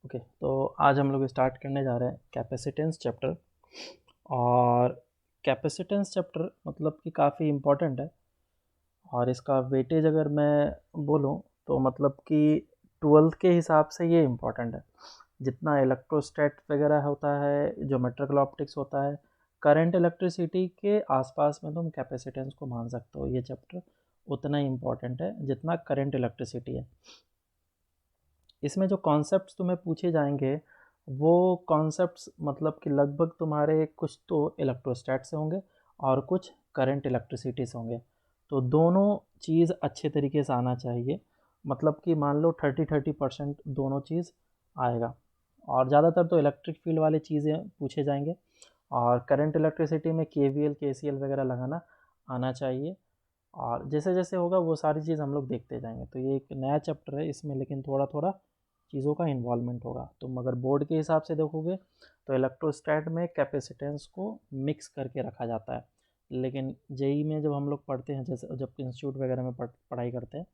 Okay, तो आज हम लोग स्टार्ट करने जा रहे हैं कैपेसिटेंस चैप्टर। और कैपेसिटेंस चैप्टर मतलब कि काफ़ी इम्पोर्टेंट है। और इसका वेटेज अगर मैं बोलूँ तो मतलब कि 12th के हिसाब से ये इम्पोर्टेंट है। जितना इलेक्ट्रोस्टैट वगैरह होता है, ज्योमेट्रिकल ऑप्टिक्स होता है, करंट इलेक्ट्रिसिटी के आसपास में तुम कैपेसिटेंस को मान सकते हो। ये चैप्टर उतना ही इम्पोर्टेंट है जितना करंट इलेक्ट्रिसिटी है। इसमें जो कॉन्सेप्ट्स तुम्हें पूछे जाएंगे वो कॉन्सेप्ट्स मतलब कि लगभग तुम्हारे कुछ तो इलेक्ट्रोस्टैट से होंगे और कुछ करंट इलेक्ट्रिसिटी से होंगे। तो दोनों चीज़ अच्छे तरीके से आना चाहिए। मतलब कि मान लो 30-30% दोनों चीज़ आएगा। और ज़्यादातर तो इलेक्ट्रिक फील्ड वाली चीज़ें पूछे जाएंगे। और करंट इलेक्ट्रिसिटी में केवीएल केसीएल वगैरह लगाना आना चाहिए। और जैसे जैसे होगा वो सारी चीज़ हम लोग देखते जाएंगे। तो ये एक नया चैप्टर है इसमें, लेकिन थोड़ा थोड़ा चीज़ों का इन्वॉल्वमेंट होगा। तुम अगर बोर्ड के हिसाब से देखोगे तो इलेक्ट्रोस्टैट में कैपेसिटेंस को मिक्स करके रखा जाता है। लेकिन जेई में जब हम लोग पढ़ते हैं, जैसे जब इंस्टीट्यूट वगैरह में पढ़ाई करते हैं,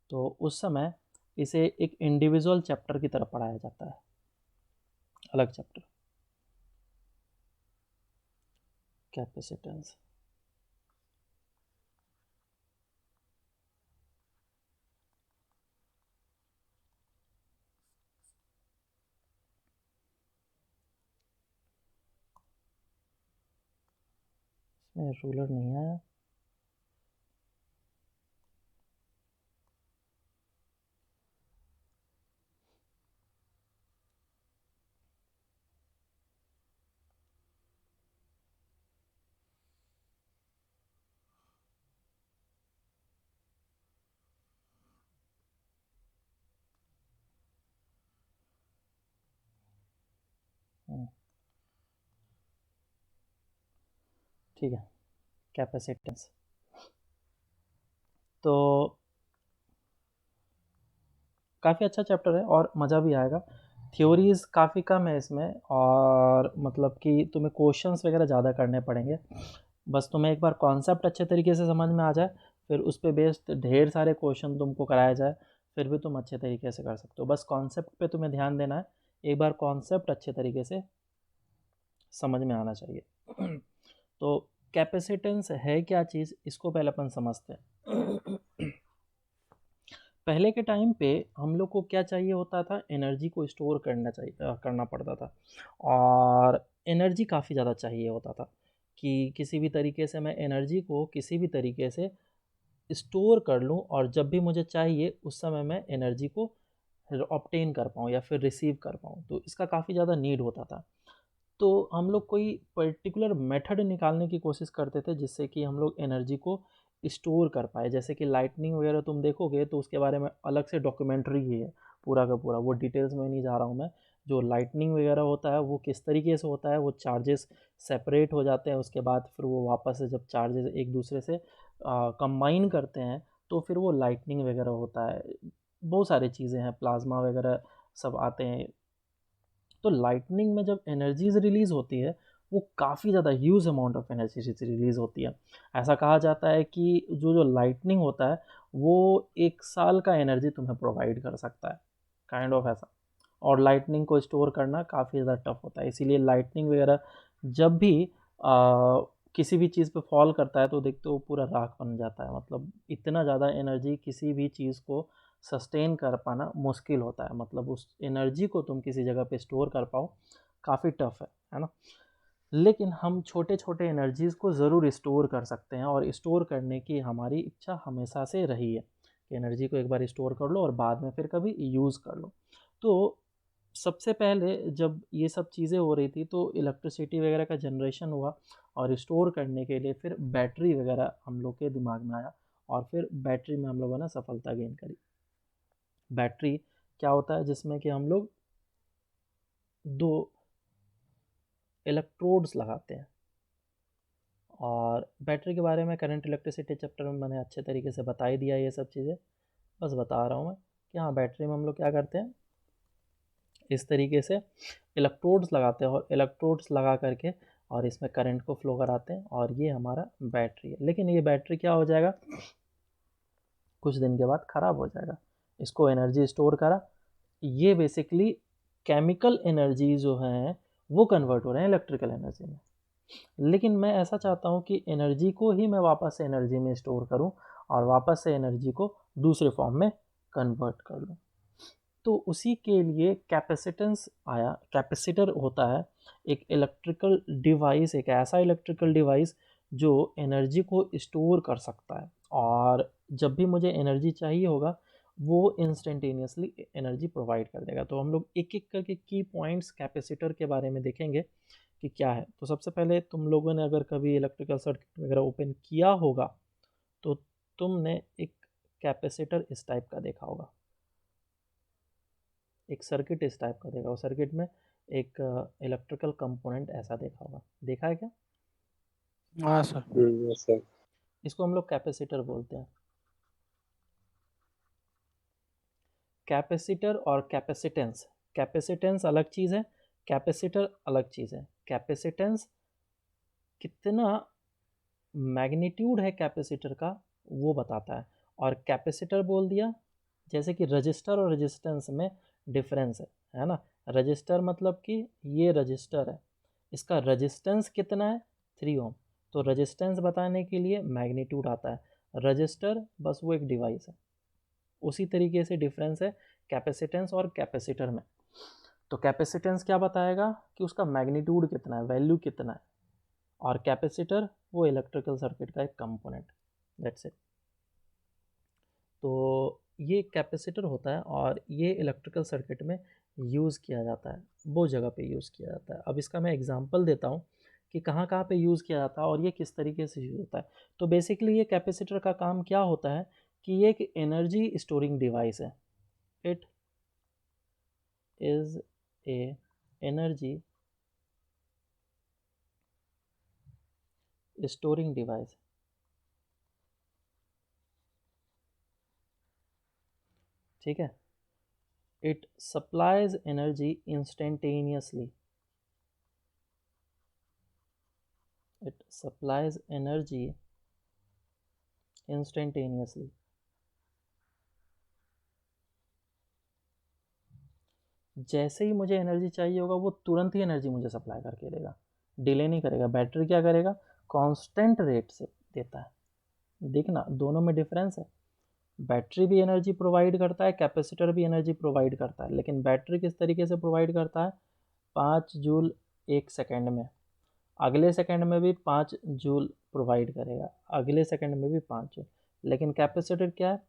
तो उस समय इसे एक इंडिविजुअल चैप्टर की तरह पढ़ाया जाता है, अलग चैप्टर कैपेसिटेंस। इसमें रूलर नहीं आया। ठीक है, कैपेसिटेंस तो काफ़ी अच्छा चैप्टर है और मज़ा भी आएगा। थ्योरीज काफ़ी कम है इसमें, और मतलब कि तुम्हें क्वेश्चंस वगैरह ज़्यादा करने पड़ेंगे। बस तुम्हें एक बार कॉन्सेप्ट अच्छे तरीके से समझ में आ जाए, फिर उस पे बेस्ड ढेर सारे क्वेश्चन तुमको कराया जाए, फिर भी तुम अच्छे तरीके से कर सकते हो। बस कॉन्सेप्ट पे तुम्हें ध्यान देना है। एक बार कॉन्सेप्ट अच्छे तरीके से समझ में आना चाहिए। तो कैपेसिटेंस है क्या चीज़, इसको पहले अपन समझते हैं। पहले के टाइम पे हम लोग को क्या चाहिए होता था, एनर्जी को स्टोर करना पड़ता था। और एनर्जी काफ़ी ज़्यादा चाहिए होता था कि किसी भी तरीके से मैं एनर्जी को किसी भी तरीके से स्टोर कर लूँ, और जब भी मुझे चाहिए उस समय मैं एनर्जी को ऑब्टेन कर पाऊँ या फिर रिसीव कर पाऊँ। तो इसका काफ़ी ज़्यादा नीड होता था। तो हम लोग कोई पर्टिकुलर मेथड निकालने की कोशिश करते थे जिससे कि हम लोग एनर्जी को स्टोर कर पाए। जैसे कि लाइटनिंग वगैरह तुम देखोगे तो उसके बारे में अलग से डॉक्यूमेंट्री ही है पूरा का पूरा, वो डिटेल्स में नहीं जा रहा हूँ मैं। जो लाइटनिंग वगैरह होता है वो किस तरीके से होता है, वो चार्जेस सेपरेट हो जाते हैं, उसके बाद फिर वो वापस से जब चार्जेस एक दूसरे से कंबाइन करते हैं तो फिर वो लाइटनिंग वगैरह होता है। बहुत सारी चीज़ें हैं, प्लाज्मा वगैरह सब आते हैं। तो लाइटनिंग में जब एनर्जीज रिलीज होती है वो काफ़ी ज़्यादा huge amount of energy release होती है। ऐसा कहा जाता है कि जो जो लाइटनिंग होता है वो 1 साल का एनर्जी तुम्हें प्रोवाइड कर सकता है, काइंड ऑफ ऐसा। और लाइटनिंग को स्टोर करना काफ़ी ज़्यादा टफ होता है, इसीलिए लाइटनिंग वगैरह जब भी किसी भी चीज़ पे फॉल करता है तो देखते हो पूरा राख बन जाता है। मतलब इतना ज़्यादा एनर्जी किसी भी चीज़ को सस्टेन कर पाना मुश्किल होता है। मतलब उस एनर्जी को तुम किसी जगह पे स्टोर कर पाओ, काफ़ी टफ है ना। लेकिन हम छोटे छोटे एनर्जीज़ को ज़रूर स्टोर कर सकते हैं, और स्टोर करने की हमारी इच्छा हमेशा से रही है कि एनर्जी को एक बार स्टोर कर लो और बाद में फिर कभी यूज़ कर लो। तो सबसे पहले जब ये सब चीज़ें हो रही थी तो इलेक्ट्रिसिटी वगैरह का जनरेशन हुआ, और स्टोर करने के लिए फिर बैटरी वगैरह हम लोग के दिमाग में आया, और फिर बैटरी में हम लोगों ने सफलता गेन करी। बैटरी क्या होता है, जिसमें कि हम लोग 2 इलेक्ट्रोड्स लगाते हैं। और बैटरी के बारे में करंट इलेक्ट्रिसिटी चैप्टर में मैंने अच्छे तरीके से बता ही दिया ये सब चीज़ें। बस बता रहा हूँ मैं कि हाँ, बैटरी में हम लोग क्या करते हैं, इस तरीके से इलेक्ट्रोड्स लगाते हैं, और इलेक्ट्रोड्स लगा करके और इसमें करंट को फ्लो कराते हैं, और ये हमारा बैटरी है। लेकिन ये बैटरी क्या हो जाएगा, कुछ दिन के बाद ख़राब हो जाएगा। इसको एनर्जी स्टोर करा, ये बेसिकली केमिकल एनर्जी जो है वो कन्वर्ट हो रहे हैं इलेक्ट्रिकल एनर्जी में। लेकिन मैं ऐसा चाहता हूँ कि एनर्जी को ही मैं वापस से एनर्जी में स्टोर करूँ और वापस से एनर्जी को दूसरे फॉर्म में कन्वर्ट कर लूँ। तो उसी के लिए कैपेसिटेंस आया। कैपेसिटर होता है एक इलेक्ट्रिकल डिवाइस, एक ऐसा इलेक्ट्रिकल डिवाइस जो एनर्जी को स्टोर कर सकता है, और जब भी मुझे एनर्जी चाहिए होगा वो इंस्टेंटेनियसली एनर्जी प्रोवाइड कर देगा। तो हम लोग एक एक करके की पॉइंट्स कैपेसिटर के बारे में देखेंगे कि क्या है। तो सबसे पहले तुम लोगों ने अगर कभी इलेक्ट्रिकल सर्किट वगैरह ओपन किया होगा तो तुमने एक कैपेसिटर इस टाइप का देखा होगा, एक सर्किट इस टाइप का देखा होगा, सर्किट में एक इलेक्ट्रिकल कंपोनेंट ऐसा देखा होगा, देखा है क्या? हाँ सर। Yes sir. इसको हम लोग कैपेसिटर बोलते हैं। कैपेसिटर और कैपेसिटेंस, कैपेसिटेंस अलग चीज़ है, कैपेसिटर अलग चीज़ है। कैपेसिटेंस कितना मैग्नीट्यूड है कैपेसिटर का वो बताता है, और कैपेसिटर बोल दिया जैसे कि रजिस्टर और रेजिस्टेंस में डिफरेंस है ना। रजिस्टर मतलब कि ये रजिस्टर है, इसका रेजिस्टेंस कितना है 3 ओम, तो रेजिस्टेंस बताने के लिए मैग्नीट्यूड आता है। रजिस्टर बस वो एक डिवाइस है। उसी तरीके से डिफरेंस है कैपेसिटेंस और कैपेसिटर में। तो कैपेसिटेंस क्या बताएगा कि उसका मैग्नीट्यूड कितना है, वैल्यू कितना है, और कैपेसिटर वो इलेक्ट्रिकल सर्किट का एक कंपोनेंट, दैट्स इट। तो ये कैपेसिटर होता है और ये इलेक्ट्रिकल सर्किट में यूज़ किया जाता है, वो जगह पे यूज़ किया जाता है। अब इसका मैं एग्जांपल देता हूँ कि कहाँ कहाँ पे यूज़ किया जाता है और ये किस तरीके से यूज़ होता है। तो बेसिकली ये कैपेसिटर का काम क्या होता है कि ये एक एनर्जी स्टोरिंग डिवाइस है। It is a energy storing device, ठीक है। It supplies energy instantaneously, it supplies energy instantaneously। जैसे ही मुझे एनर्जी चाहिए होगा वो तुरंत ही एनर्जी मुझे सप्लाई करके देगा, डिले नहीं करेगा। बैटरी क्या करेगा, कांस्टेंट रेट से देता है। देखना दोनों में डिफरेंस है। बैटरी भी एनर्जी प्रोवाइड करता है, कैपेसिटर भी एनर्जी प्रोवाइड करता है, लेकिन बैटरी किस तरीके से प्रोवाइड करता है, 5 जूल 1 सेकेंड में, अगले सेकंड में भी 5 जूल प्रोवाइड करेगा, अगले सेकंड में भी 5 जूल। लेकिन कैपेसिटर क्या है,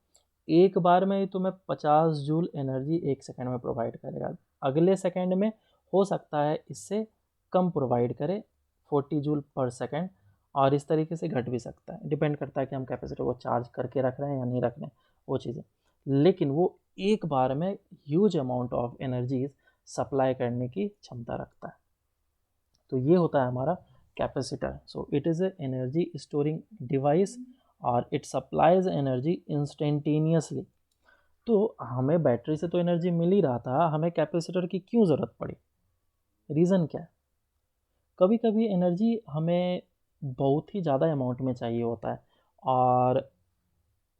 एक बार में ही तुम्हें 50 जूल एनर्जी 1 सेकंड में प्रोवाइड करेगा। अगले सेकंड में हो सकता है इससे कम प्रोवाइड करे, 40 जूल पर सेकंड, और इस तरीके से घट भी सकता है। डिपेंड करता है कि हम कैपेसिटर को चार्ज करके रख रहे हैं या नहीं रख रहे हैं, वो चीज़ें। लेकिन वो एक बार में huge amount of energies supply करने की क्षमता रखता है। तो ये होता है हमारा capacitor. So it is a energy storing device और इट सप्लाइज एनर्जी इंस्टेंटेनियसली। तो हमें बैटरी से तो एनर्जी मिल ही रहा था, हमें कैपेसिटर की क्यों ज़रूरत पड़ी, रीज़न क्या है? कभी कभी एनर्जी हमें बहुत ही ज़्यादा अमाउंट में चाहिए होता है, और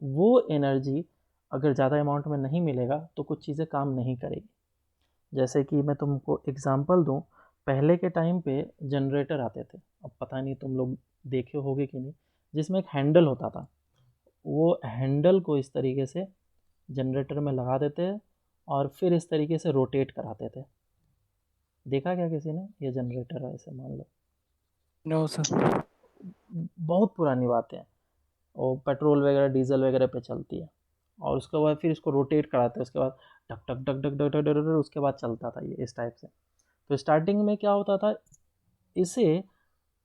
वो एनर्जी अगर ज़्यादा अमाउंट में नहीं मिलेगा तो कुछ चीज़ें काम नहीं करेगी। जैसे कि मैं तुमको एग्ज़ाम्पल दूं, पहले के टाइम पे जनरेटर आते थे, अब पता नहीं तुम लोग देखे होगे कि नहीं, जिसमें एक हैंडल होता था। वो हैंडल को इस तरीके से जनरेटर में लगा देते हैं और फिर इस तरीके से रोटेट कराते थे। देखा क्या किसी ने? ये जनरेटर है ऐसे मान लो। No sir. बहुत पुरानी बातें हैं, वो पेट्रोल वगैरह डीजल वगैरह पे चलती है, और उसके बाद फिर इसको रोटेट कराते हैं, उसके बाद टक टक टक टक टक टक टक, उसके बाद चलता था ये इस टाइप से। तो स्टार्टिंग में क्या होता था, इसे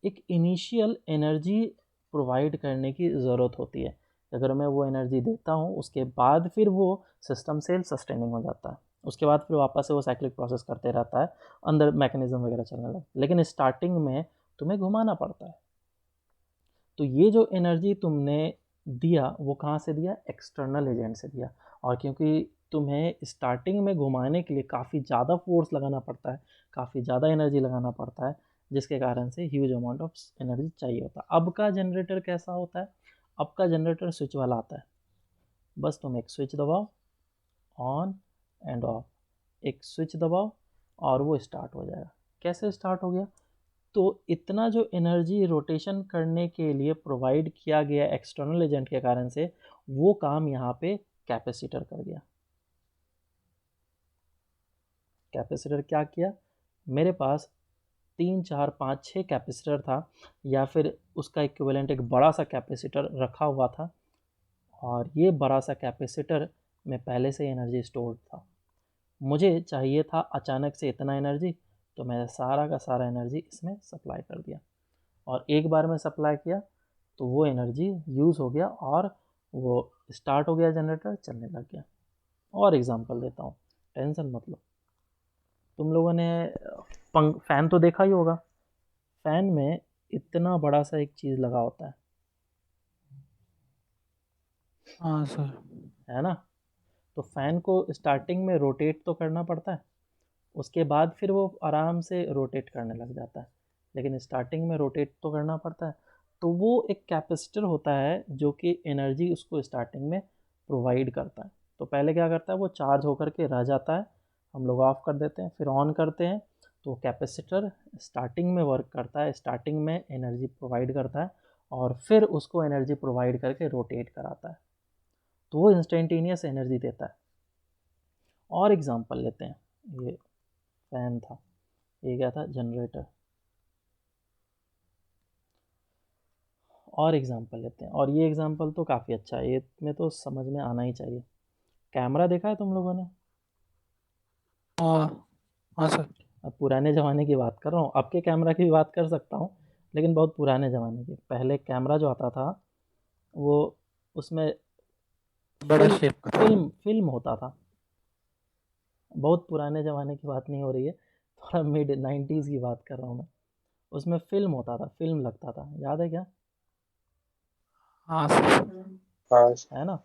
एक इनिशियल एनर्जी प्रोवाइड करने की ज़रूरत होती है। अगर मैं वो एनर्जी देता हूँ उसके बाद फिर वो सिस्टम सेल्फ सस्टेनिंग हो जाता है, उसके बाद फिर वापस से वो साइक्लिक प्रोसेस करते रहता है, अंदर मैकेनिज्म वगैरह चलने लगता है। लेकिन स्टार्टिंग में तुम्हें घुमाना पड़ता है। तो ये जो एनर्जी तुमने दिया वो कहाँ से दिया, एक्सटर्नल एजेंट से दिया। और क्योंकि तुम्हें स्टार्टिंग में घुमाने के लिए काफ़ी ज़्यादा फोर्स लगाना पड़ता है, काफ़ी ज़्यादा एनर्जी लगाना पड़ता है, जिसके कारण से ह्यूज अमाउंट ऑफ एनर्जी चाहिए होता है। अब का जनरेटर कैसा होता है, अब का जनरेटर स्विच वाला आता है, बस तुम एक स्विच दबाओ, ऑन एंड ऑफ, एक स्विच दबाओ, और वो स्टार्ट हो जाएगा। कैसे स्टार्ट हो गया? तो इतना जो एनर्जी रोटेशन करने के लिए प्रोवाइड किया गया एक्सटर्नल एजेंट के कारण से, वो काम यहाँ पे कैपेसिटर कर गया। कैपेसिटर क्या किया? मेरे पास 3, 4, 5, 6 कैपेसिटर था, या फिर उसका इक्विवेलेंट एक बड़ा सा कैपेसिटर रखा हुआ था, और ये बड़ा सा कैपेसिटर में पहले से एनर्जी स्टोर्ड था। मुझे चाहिए था अचानक से इतना एनर्जी, तो मैंने सारा का सारा एनर्जी इसमें सप्लाई कर दिया, और एक बार में सप्लाई किया तो वो एनर्जी यूज़ हो गया और वो स्टार्ट हो गया, जनरेटर चलने लग गया। और एग्जांपल देता हूँ, टेंशन मत लो। तुम लोगों ने फ़ैन तो देखा ही होगा। फ़ैन में इतना बड़ा सा एक चीज़ लगा होता हाँ सर। है ना? तो फ़ैन को स्टार्टिंग में रोटेट तो करना पड़ता है, उसके बाद फिर वो आराम से रोटेट करने लग जाता है, लेकिन स्टार्टिंग में रोटेट तो करना पड़ता है। तो वो एक कैपेसिटर होता है जो कि एनर्जी उसको स्टार्टिंग में प्रोवाइड करता है। तो पहले क्या करता है, वो चार्ज होकर के रह जाता है, हम लोग ऑफ़ कर देते हैं, फिर ऑन करते हैं, तो कैपेसिटर स्टार्टिंग में वर्क करता है, स्टार्टिंग में एनर्जी प्रोवाइड करता है, और फिर उसको एनर्जी प्रोवाइड करके रोटेट कराता है, तो वो इंस्टेंटेनियस एनर्जी देता है। और एग्जांपल लेते हैं, ये फैन था, ये क्या था, जनरेटर। और एग्जांपल लेते हैं, और ये एग्जांपल तो काफ़ी अच्छा है, ये में तो समझ में आना ही चाहिए। कैमरा देखा है तुम लोगों ने? हाँ हाँ सर। अब पुराने ज़माने की बात कर रहा हूँ, अब के कैमरा की भी बात कर सकता हूँ, लेकिन बहुत पुराने ज़माने की। पहले कैमरा जो आता था, वो उसमें बड़ा फिल्म शेप का। फिल्म फिल्म होता था। बहुत पुराने ज़माने की बात नहीं हो रही है, थोड़ा मिड 90s की बात कर रहा हूँ मैं। उसमें फिल्म होता था, फिल्म लगता था, याद है क्या? हाँ सर। है ना?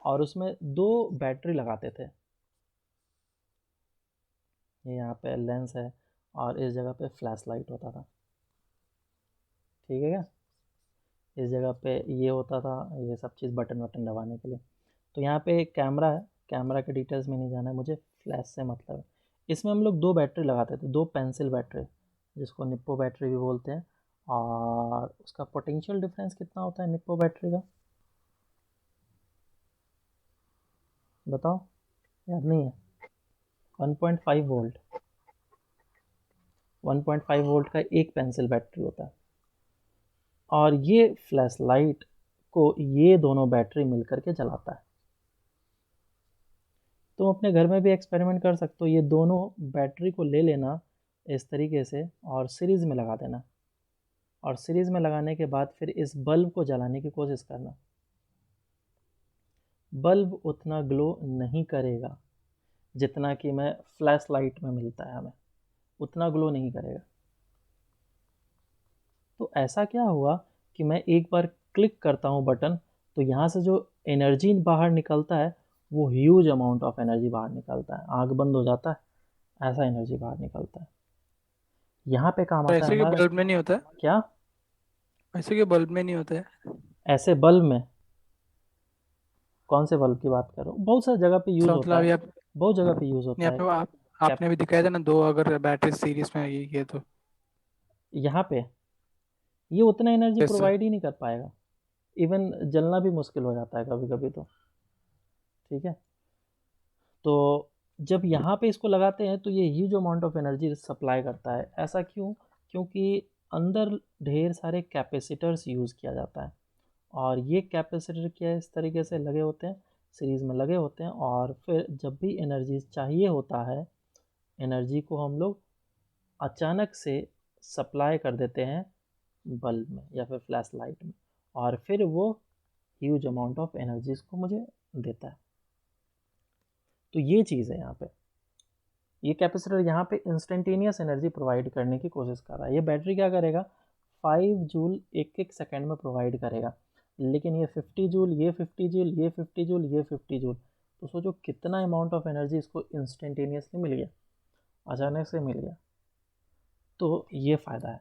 और उसमें 2 बैटरी लगाते थे। ये यहाँ पे लेंस है, और इस जगह पे फ्लैश लाइट होता था। ठीक है क्या? इस जगह पे ये होता था, ये सब चीज़ बटन वटन दबाने के लिए। तो यहाँ पे एक कैमरा है, कैमरा के डिटेल्स में नहीं जाना है मुझे, फ्लैश से मतलब है। इसमें हम लोग 2 बैटरी लगाते थे, 2 पेंसिल बैटरी, जिसको निप्पो बैटरी भी बोलते हैं। और उसका पोटेंशियल डिफरेंस कितना होता है निप्पो बैटरी का, बताओ? याद नहीं है? 1.5 वोल्ट। 1.5 वोल्ट का एक पेंसिल बैटरी होता है, और ये फ्लैश लाइट को ये दोनों बैटरी मिलकर के जलाता है। तुम अपने घर में भी एक्सपेरिमेंट कर सकते हो, ये दोनों बैटरी को ले लेना इस तरीके से, और सीरीज़ में लगा देना, और सीरीज़ में लगाने के बाद फिर इस बल्ब को जलाने की कोशिश करना। बल्ब उतना ग्लो नहीं करेगा जितना कि मैं फ्लैश लाइट में मिलता है हमें, उतना ग्लो नहीं करेगा। तो ऐसा क्या हुआ कि मैं एक बार क्लिक करता हूँ बटन, तो यहाँ से जो एनर्जी बाहर निकलता है, वो ह्यूज अमाउंट ऑफ एनर्जी बाहर निकलता है, आँख बंद हो जाता है, ऐसा एनर्जी बाहर निकलता है। यहाँ पे काम तो आता है ऐसे के हमारा, बल्ब में नहीं होता है? क्या? ऐसे के बल्ब में नहीं होता है? ऐसे बल्ब में? कौन से बल्ब की बात कर रहे हो? बहुत सारी जगह पे यूज़ तो होता मतलब है, ये आप बहुत जगह पे यूज़ नहीं होता है। आपने कैप आपने भी दिखाया था ना, दो अगर बैटरी सीरीज में ये किए तो। यहाँ पे ये उतना एनर्जी यस सर। प्रोवाइड ही नहीं कर पाएगा, इवन जलना भी मुश्किल हो जाता है कभी कभी तो। ठीक है? तो जब यहाँ पे इसको लगाते हैं तो ये huge amount of energy supply करता है। ऐसा क्यों? क्योंकि अंदर ढेर सारे कैपेसिटर्स यूज़ किया जाता है, और ये कैपेसिटर क्या इस तरीके से लगे होते हैं, सीरीज़ में लगे होते हैं, और फिर जब भी एनर्जी चाहिए होता है, एनर्जी को हम लोग अचानक से सप्लाई कर देते हैं बल्ब में या फिर फ्लैश लाइट में, और फिर वो ह्यूज अमाउंट ऑफ एनर्जीज को मुझे देता है। तो ये चीज़ है यहाँ पे, ये कैपेसिटर यहाँ पे इंस्टेंटेनियस एनर्जी प्रोवाइड करने की कोशिश कर रहा है। ये बैटरी क्या करेगा, 5 जूल एक एक सेकेंड में प्रोवाइड करेगा, लेकिन ये 50 जूल, ये 50 जूल, ये 50 जूल, ये 50 जूल। तो सोचो कितना अमाउंट ऑफ एनर्जी इसको इंस्टेंटेनियसली मिल गया, अचानक से मिल गया। तो ये फ़ायदा है।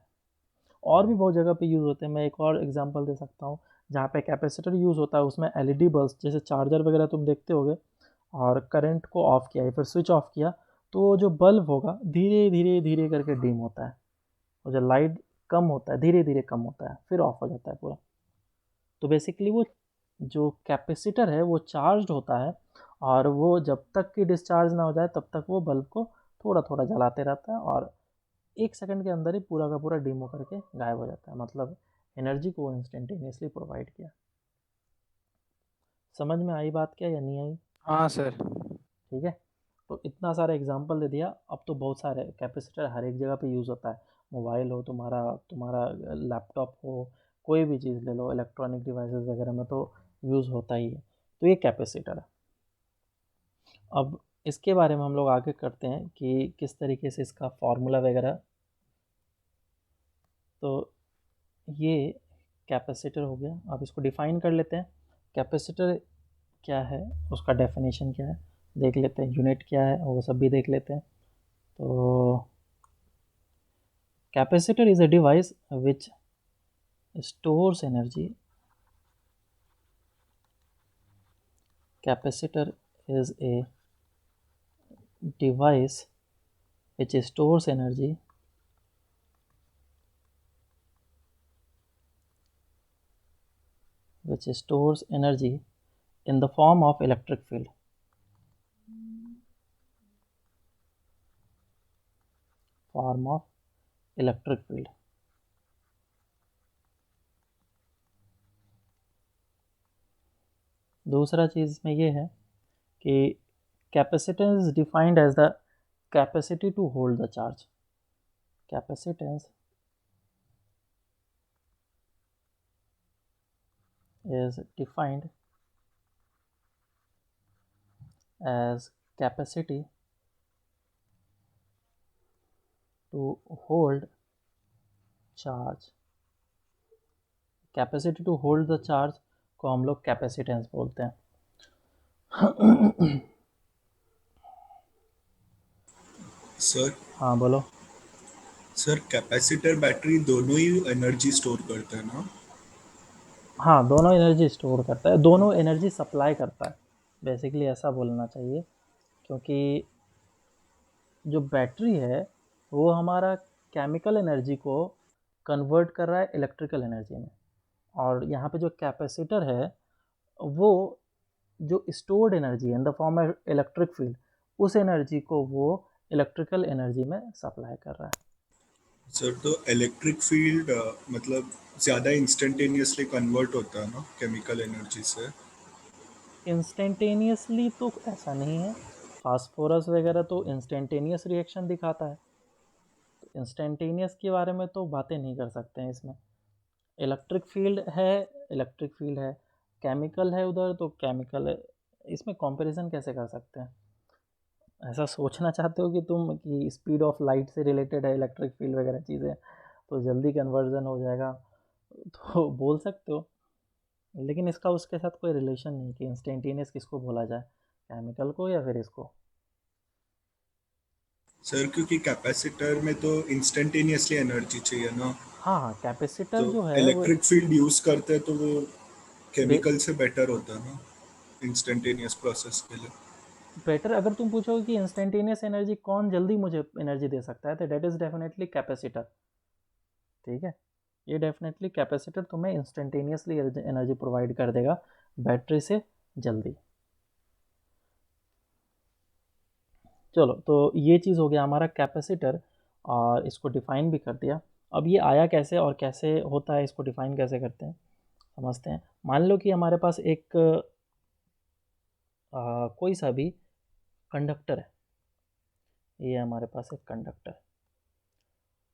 और भी बहुत जगह पे यूज़ होते हैं, मैं एक और एग्जांपल दे सकता हूँ। जहाँ पे कैपेसिटर यूज़ होता है उसमें एलईडी बल्ब, जैसे चार्जर वगैरह तुम देखते होगे, और करंट को ऑफ़ किया या फिर स्विच ऑफ किया, तो जो बल्ब होगा धीरे धीरे धीरे करके डिम होता है, और जब लाइट कम होता है धीरे धीरे कम होता है, फिर ऑफ हो जाता है पूरा। तो बेसिकली वो जो कैपेसिटर है वो चार्ज होता है, और वो जब तक कि डिस्चार्ज ना हो जाए तब तक वो बल्ब को थोड़ा थोड़ा जलाते रहता है, और 1 सेकंड के अंदर ही पूरा का पूरा डिम होकर के गायब हो जाता है। मतलब एनर्जी को इंस्टेंटेनियसली प्रोवाइड किया। समझ में आई बात क्या या नहीं आई? हाँ सर। ठीक है, तो इतना सारा एग्जांपल दे दिया। अब तो बहुत सारे कैपेसिटर हर एक जगह पे यूज़ होता है। मोबाइल हो तुम्हारा, तुम्हारा लैपटॉप हो, कोई भी चीज़ ले लो, इलेक्ट्रॉनिक डिवाइसेस वगैरह में तो यूज़ होता ही है। तो ये कैपेसिटर है। अब इसके बारे में हम लोग आगे करते हैं कि किस तरीके से इसका फॉर्मूला वगैरह। तो ये कैपेसिटर हो गया। अब इसको डिफ़ाइन कर लेते हैं। कैपेसिटर क्या है, उसका डेफिनेशन क्या है देख लेते हैं, यूनिट क्या है वो सब भी देख लेते हैं। तो capacitor is a device which stores energy. Capacitor is a device which stores energy in the form of electric field. Form of electric field. दूसरा चीज़ में ये है कि capacitance is defined as the capacity to hold the charge. Capacitance is defined as capacity to hold charge. Capacity to hold the charge को हम लोग capacitance बोलते हैं। सर हाँ बोलो। सर कैपेसिटर बैटरी दोनों ही एनर्जी स्टोर करते हैं ना? हाँ, दोनों एनर्जी स्टोर करता है, दोनों एनर्जी सप्लाई करता है, बेसिकली ऐसा बोलना चाहिए। क्योंकि जो बैटरी है वो हमारा केमिकल एनर्जी को कन्वर्ट कर रहा है इलेक्ट्रिकल एनर्जी में, और यहाँ पे जो कैपेसिटर है वो जो स्टोर्ड एनर्जी है in the form of electric field, उस एनर्जी को वो इलेक्ट्रिकल एनर्जी में सप्लाई कर रहा है। सर तो इलेक्ट्रिक फील्ड मतलब ज़्यादा इंस्टेंटेनियसली कन्वर्ट होता है ना केमिकल एनर्जी से? इंस्टेंटेनियसली तो ऐसा नहीं है, फास्फोरस वगैरह तो इंस्टेंटेनियस रिएक्शन दिखाता है, तो इंस्टेंटेनियस के बारे में तो बातें नहीं कर सकते हैं इसमें। इलेक्ट्रिक फील्ड है, इलेक्ट्रिक फील्ड है, केमिकल है उधर तो केमिकल है, इसमें कंपैरिजन कैसे कर सकते हैं? ऐसा सोचना चाहते हो कि तुम कि स्पीड ऑफ लाइट से रिलेटेड है इलेक्ट्रिक फील्ड वगैरह चीज़ें, तो जल्दी कन्वर्जन हो जाएगा, तो बोल सकते हो। लेकिन इसका उसके साथ कोई रिलेशन नहीं कि इंस्टेंटेनियस किसको बोला जाए, केमिकल को या फिर इसको। सर क्योंकि कैपेसिटर में तो इंस्टेंटेनियसली एनर्जी चाहिए ना, हाँ हाँ, कैपेसिटर तो जो है वो इलेक्ट्रिक फील्ड यूज़ करते हैं तो वो बे, केमिकल से बेटर होता है ना इंस्टेंटेनियस प्रोसेस के लिए। बेटर अगर तुम पूछोगे कि इंस्टेंटेनियस एनर्जी कौन जल्दी मुझे एनर्जी दे सकता है, तो डेट इज़ डेफिनेटली कैपेसिटर। ठीक है, ये डेफिनेटली कैपेसिटर तुम्हें इंस्टेंटेनियसली एनर्जी प्रोवाइड कर देगा बैटरी से जल्दी। चलो, तो ये चीज़ हो गया हमारा कैपेसिटर, और इसको डिफ़ाइन भी कर दिया। अब ये आया कैसे और कैसे होता है, इसको डिफ़ाइन कैसे करते हैं समझते हैं। मान लो कि हमारे पास एक कोई सा भी कंडक्टर है, ये हमारे पास एक कंडक्टर,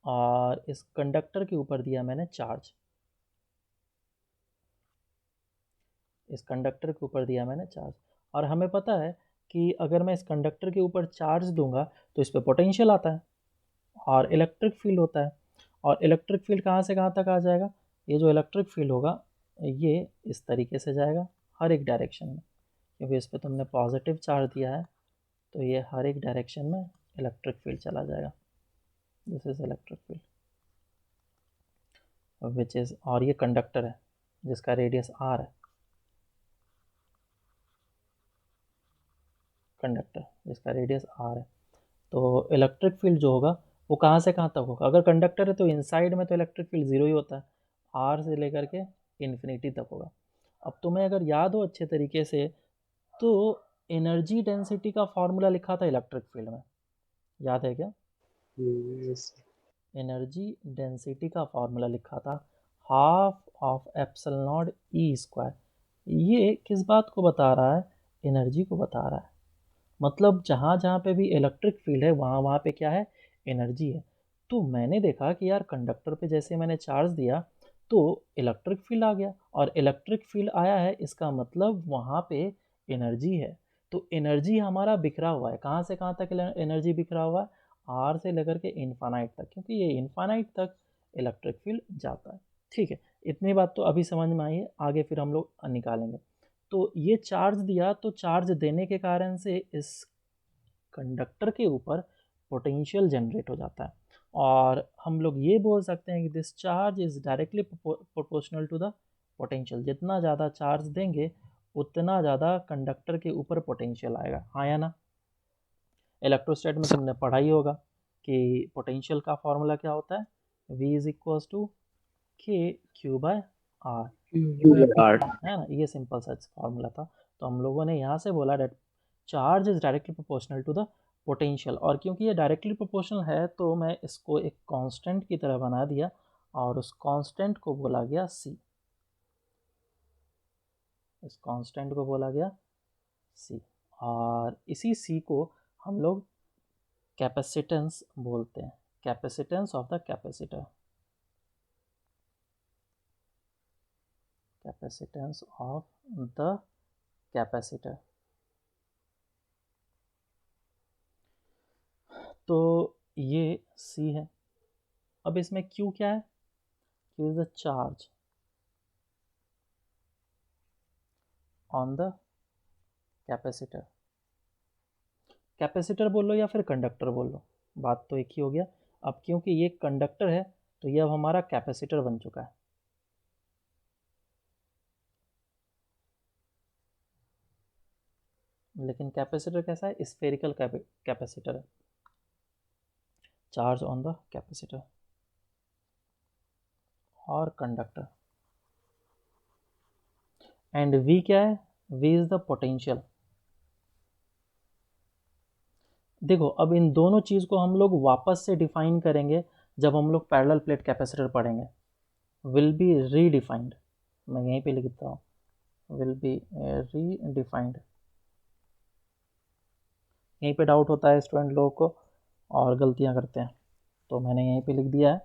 और इस कंडक्टर के ऊपर दिया मैंने चार्ज, इस कंडक्टर के ऊपर दिया मैंने चार्ज, और हमें पता है कि अगर मैं इस कंडक्टर के ऊपर चार्ज दूंगा तो इस पर पोटेंशियल आता है और इलेक्ट्रिक फील्ड होता है। और इलेक्ट्रिक फील्ड कहाँ से कहाँ तक आ जाएगा, ये जो इलेक्ट्रिक फील्ड होगा ये इस तरीके से जाएगा हर एक डायरेक्शन में, क्योंकि इस पर तुमने पॉजिटिव चार्ज दिया है, तो ये हर एक डायरेक्शन में इलेक्ट्रिक फील्ड चला जाएगा। This is electric field which is, और ये कंडक्टर है जिसका रेडियस आर है, कंडक्टर जिसका रेडियस आर है। तो इलेक्ट्रिक फील्ड जो होगा वो कहाँ से कहाँ तक होगा। अगर कंडक्टर है तो इनसाइड में तो इलेक्ट्रिक फील्ड ज़ीरो ही होता है, आर से लेकर के इन्फिनिटी तक होगा। अब तुम्हें अगर याद हो अच्छे तरीके से तो एनर्जी डेंसिटी का फॉर्मूला लिखा था इलेक्ट्रिक फील्ड में, याद है क्या? एनर्जी डेंसिटी का फॉर्मूला लिखा था half of epsilon naught E square. ये किस बात को बता रहा है? एनर्जी को बता रहा है। मतलब जहाँ जहाँ पे भी इलेक्ट्रिक फील्ड है वहाँ वहाँ पे क्या है? एनर्जी है। तो मैंने देखा कि यार कंडक्टर पे जैसे मैंने चार्ज दिया तो इलेक्ट्रिक फील्ड आ गया, और इलेक्ट्रिक फील्ड आया है इसका मतलब वहाँ पे एनर्जी है। तो एनर्जी हमारा बिखरा हुआ है, कहाँ से कहाँ तक एनर्जी बिखरा हुआ है? आर से लेकर के इन्फानाइट तक, क्योंकि ये इन्फानाइट तक इलेक्ट्रिक फील्ड जाता है। ठीक है, इतनी बात तो अभी समझ में आई है, आगे फिर हम लोग निकालेंगे। तो ये चार्ज दिया, तो चार्ज देने के कारण से इस कंडक्टर के ऊपर पोटेंशियल जनरेट हो जाता है, और हम लोग ये बोल सकते हैं कि this charge is directly proportional to the potential. जितना ज़्यादा चार्ज देंगे उतना ज़्यादा कंडक्टर के ऊपर पोटेंशियल आएगा, हाँ या ना? इलेक्ट्रोस्टैट में तुमने पढ़ा ही होगा कि पोटेंशियल का फॉर्मूला क्या होता है, V इज इक्वल्स टू के क्यू बाय आर, है ना? ये सिंपल सा फॉर्मूला था। तो हम लोगों ने यहाँ से बोला that charge is directly proportional to the potential, और क्योंकि ये डायरेक्टली प्रोपोर्शनल है तो मैं इसको एक कांस्टेंट की तरह बना दिया, और उस कांस्टेंट को बोला गया C। इस कांस्टेंट को बोला गया C, और इसी C को हम लोग कैपेसिटेंस बोलते हैं, capacitance of the capacitor, capacitance of the capacitor. तो ये C है। अब इसमें Q क्या है? Q is the charge on the capacitor. Capacitor बोलो या फिर कंडक्टर बोलो, बात तो एक ही हो गया। अब क्योंकि ये कंडक्टर है तो ये अब हमारा कैपेसिटर बन चुका है। लेकिन कैपेसिटर कैसा है? स्फेरिकल कैपेसिटर है, चार्ज ऑन द कैपेसिटर और कंडक्टर। एंड V क्या है? V is the potential. देखो अब इन दोनों चीज़ को हम लोग वापस से डिफाइन करेंगे जब हम लोग पैरेलल प्लेट कैपेसिटर पढ़ेंगे, विल बी रीडिफाइंड। मैं यहीं पे लिखता हूँ, विल बी रीडिफाइंड। यहीं पे डाउट होता है स्टूडेंट लोगों को और गलतियाँ करते हैं, तो मैंने यहीं पे लिख दिया है।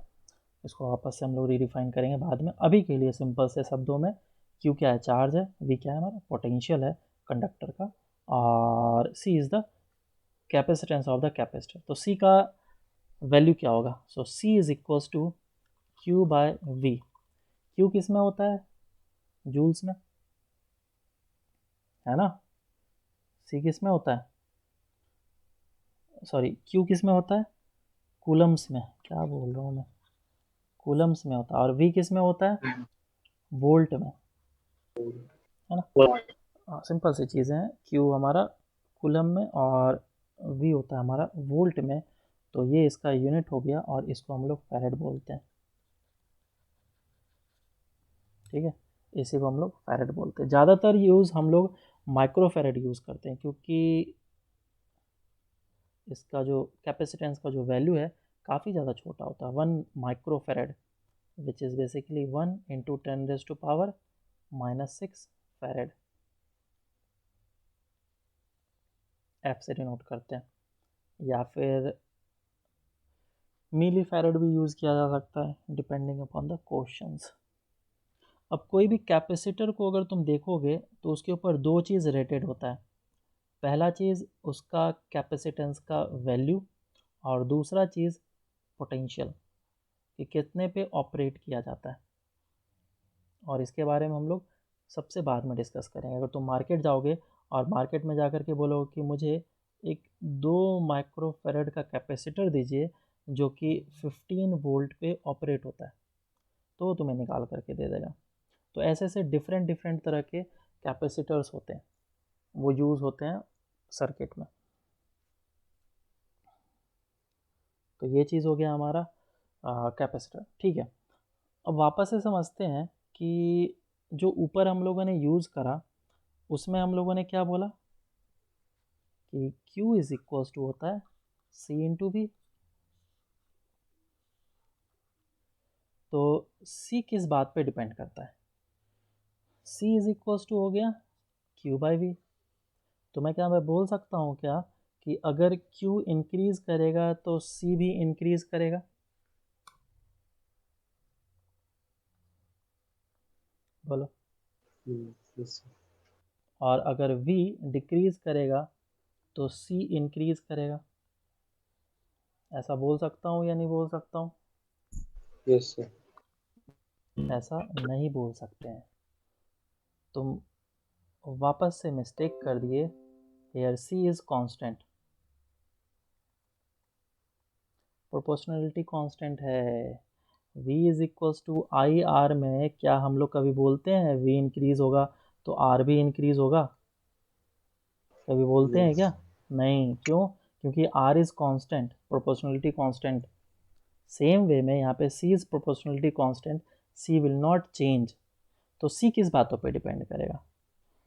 इसको वापस से हम लोग रीडिफाइन करेंगे बाद में। अभी के लिए सिंपल से शब्दों में Q क्या है? चार्ज है। V क्या है? हमारा पोटेंशियल है कंडक्टर का, और C is the capacitance of the capacitor. तो C का वैल्यू क्या होगा? So C is equals to Q by V। Q किस में होता है? जूल्स में, है ना? C किस में होता है? सॉरी, Q किस में होता है? कूलम्स में। क्या बोल रहा हूँ मैं? कूलम्स में होता है। और V किस में होता है? वोल्ट में, है ना? हाँ, सिंपल सी चीज़ें हैं। Q हमारा कूलम में और V होता है हमारा वोल्ट में। तो ये इसका यूनिट हो गया, और इसको हम लोग फैरेड बोलते हैं। ठीक है, इसी को हम लोग फैरेड बोलते हैं। ज़्यादातर यूज़ हम लोग माइक्रो फैरेड यूज़ करते हैं, क्योंकि इसका जो कैपेसिटेंस का जो वैल्यू है काफ़ी ज़्यादा छोटा होता है। 1 micro farad which is basically 1 into 10⁻⁻⁻6 farad, F से डिनोट करते हैं। या फिर मिली फैरेड भी यूज़ किया जा सकता है डिपेंडिंग अपॉन द क्वेश्चंस। अब कोई भी कैपेसिटर को अगर तुम देखोगे तो उसके ऊपर दो चीज़ रेटेड होता है। पहला चीज़ उसका कैपेसिटेंस का वैल्यू, और दूसरा चीज़ पोटेंशियल, कि कितने पे ऑपरेट किया जाता है। और इसके बारे में हम लोग सबसे बाद में डिस्कस करेंगे। अगर तुम मार्केट जाओगे और मार्केट में जाकर के बोलोगे कि मुझे एक 2 माइक्रोफैरेड का कैपेसिटर दीजिए जो कि 15 वोल्ट पे ऑपरेट होता है, तो वो तुम्हें निकाल करके दे देगा। तो ऐसे ऐसे डिफरेंट डिफरेंट तरह के कैपेसिटर्स होते हैं, वो यूज़ होते हैं सर्किट में। तो ये चीज़ हो गया हमारा कैपेसिटर। ठीक है, अब वापस से समझते हैं कि जो ऊपर हम लोगों ने यूज़ करा उसमें हम लोगों ने क्या बोला कि Q इज इक्वल्स टू होता है C इंटू V। तो C किस बात पे डिपेंड करता है? C इज इक्वल्स टू हो गया Q बाई V। तो मैं बोल सकता हूँ क्या कि अगर Q इंक्रीज करेगा तो C भी इंक्रीज करेगा? बोलो। yes, और अगर V डिक्रीज करेगा तो C इंक्रीज करेगा? ऐसा बोल सकता हूँ या नहीं बोल सकता हूँ? yes sir. ऐसा नहीं बोल सकते हैं, तुम वापस से मिस्टेक कर दिए। Here C is constant, proportionality constant है। V is equals to I R में क्या हम लोग कभी बोलते हैं V इंक्रीज होगा तो R भी इंक्रीज होगा? कभी बोलते हैं क्या? नहीं। क्यों? क्योंकि R is constant, proportionality constant. Same way में यहाँ पे C is proportionality constant, C will not change. तो C किस बातों पे डिपेंड करेगा?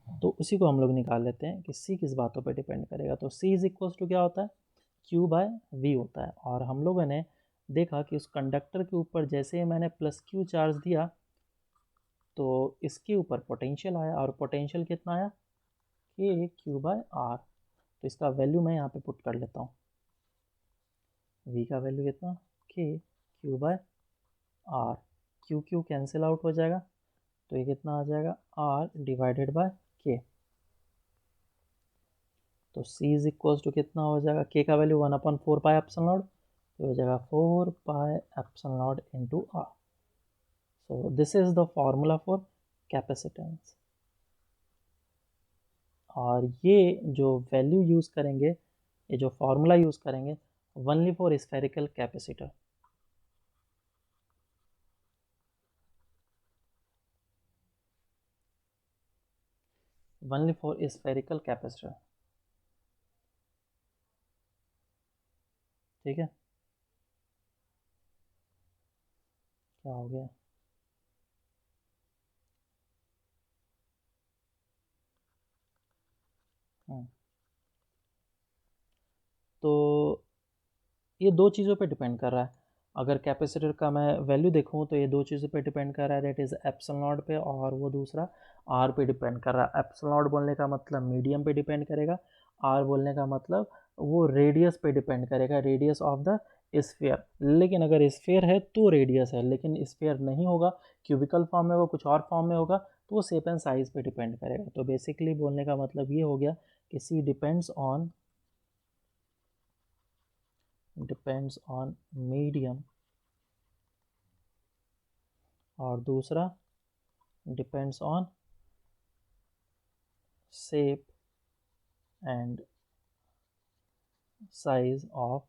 तो उसी को हम लोग निकाल लेते हैं कि C किस बातों पे डिपेंड करेगा। तो C इज इक्वल्स टू क्या होता है? Q बाय V होता है। और हम लोगों ने देखा कि उस कंडक्टर के ऊपर जैसे ही मैंने प्लस Q चार्ज दिया तो इसके ऊपर पोटेंशियल आया, और पोटेंशियल कितना आया? K Q by R। तो इसका वैल्यू मैं यहाँ पे पुट कर लेता हूँ। V का वैल्यू कितना? K Q by R। Q Q cancel out हो जाएगा, तो ये कितना आ जाएगा? R divided by K। तो C इज इक्वल्स टू कितना हो जाएगा? K का वैल्यू 1/4 पाई एप्सिलॉन नॉट, तो हो जाएगा 4 pi epsilon naught into R। So this is the formula for capacitance. और ये जो वैल्यू यूज़ करेंगे, ये जो फॉर्मूला यूज़ करेंगे only for spherical capacitor. Only for spherical capacitor. ठीक है, क्या हो गया? तो ये दो चीज़ों पे डिपेंड कर रहा है। अगर कैपेसिटर का मैं वैल्यू देखूँ तो ये दो चीज़ों पे डिपेंड कर रहा है, दैट इज़ एप्सिलॉन नॉट पे, और वो दूसरा आर पे डिपेंड कर रहा है। एप्सिलॉन नॉट बोलने का मतलब मीडियम पे डिपेंड करेगा, आर बोलने का मतलब वो रेडियस पे डिपेंड करेगा, रेडियस ऑफ द स्फीयर। लेकिन अगर स्फीयर है तो रेडियस है, लेकिन स्फीयर नहीं होगा, क्यूबिकल फॉर्म में होगा, कुछ और फॉर्म में होगा, तो वो शेप एंड साइज पे डिपेंड करेगा। तो बेसिकली बोलने का मतलब ये हो गया कि सी डिपेंड्स ऑन मीडियम, और दूसरा depends on shape and size of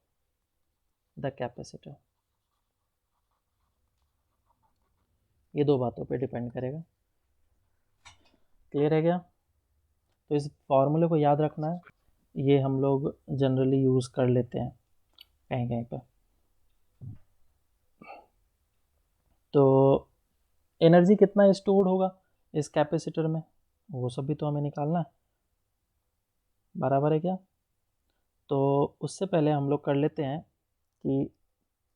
the capacitor. ये दो बातों पे डिपेंड करेगा। क्लियर है क्या? तो इस फॉर्मूले को याद रखना है, ये हम लोग जनरली यूज़ कर लेते हैं कहीं कहीं पे। तो एनर्जी कितना स्टोर्ड होगा इस कैपेसिटर में, वो सब भी तो हमें निकालना है। बराबर है क्या? तो उससे पहले हम लोग कर लेते हैं कि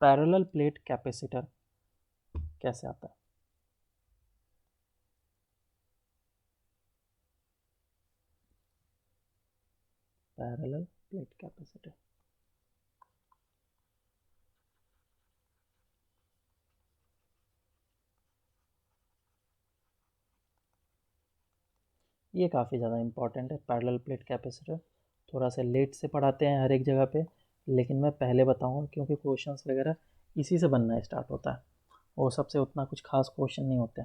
पैरेलल प्लेट कैपेसिटर कैसे आता है। पैरेलल प्लेट कैपेसिटर, ये काफ़ी ज़्यादा इम्पॉर्टेंट है। पैरेलल प्लेट कैपेसिटर थोड़ा सा लेट से पढ़ाते हैं हर एक जगह पे, लेकिन मैं पहले बताऊंगा क्योंकि क्वेश्चंस वगैरह इसी से बनना स्टार्ट होता है, वो सबसे उतना कुछ खास क्वेश्चन नहीं होते।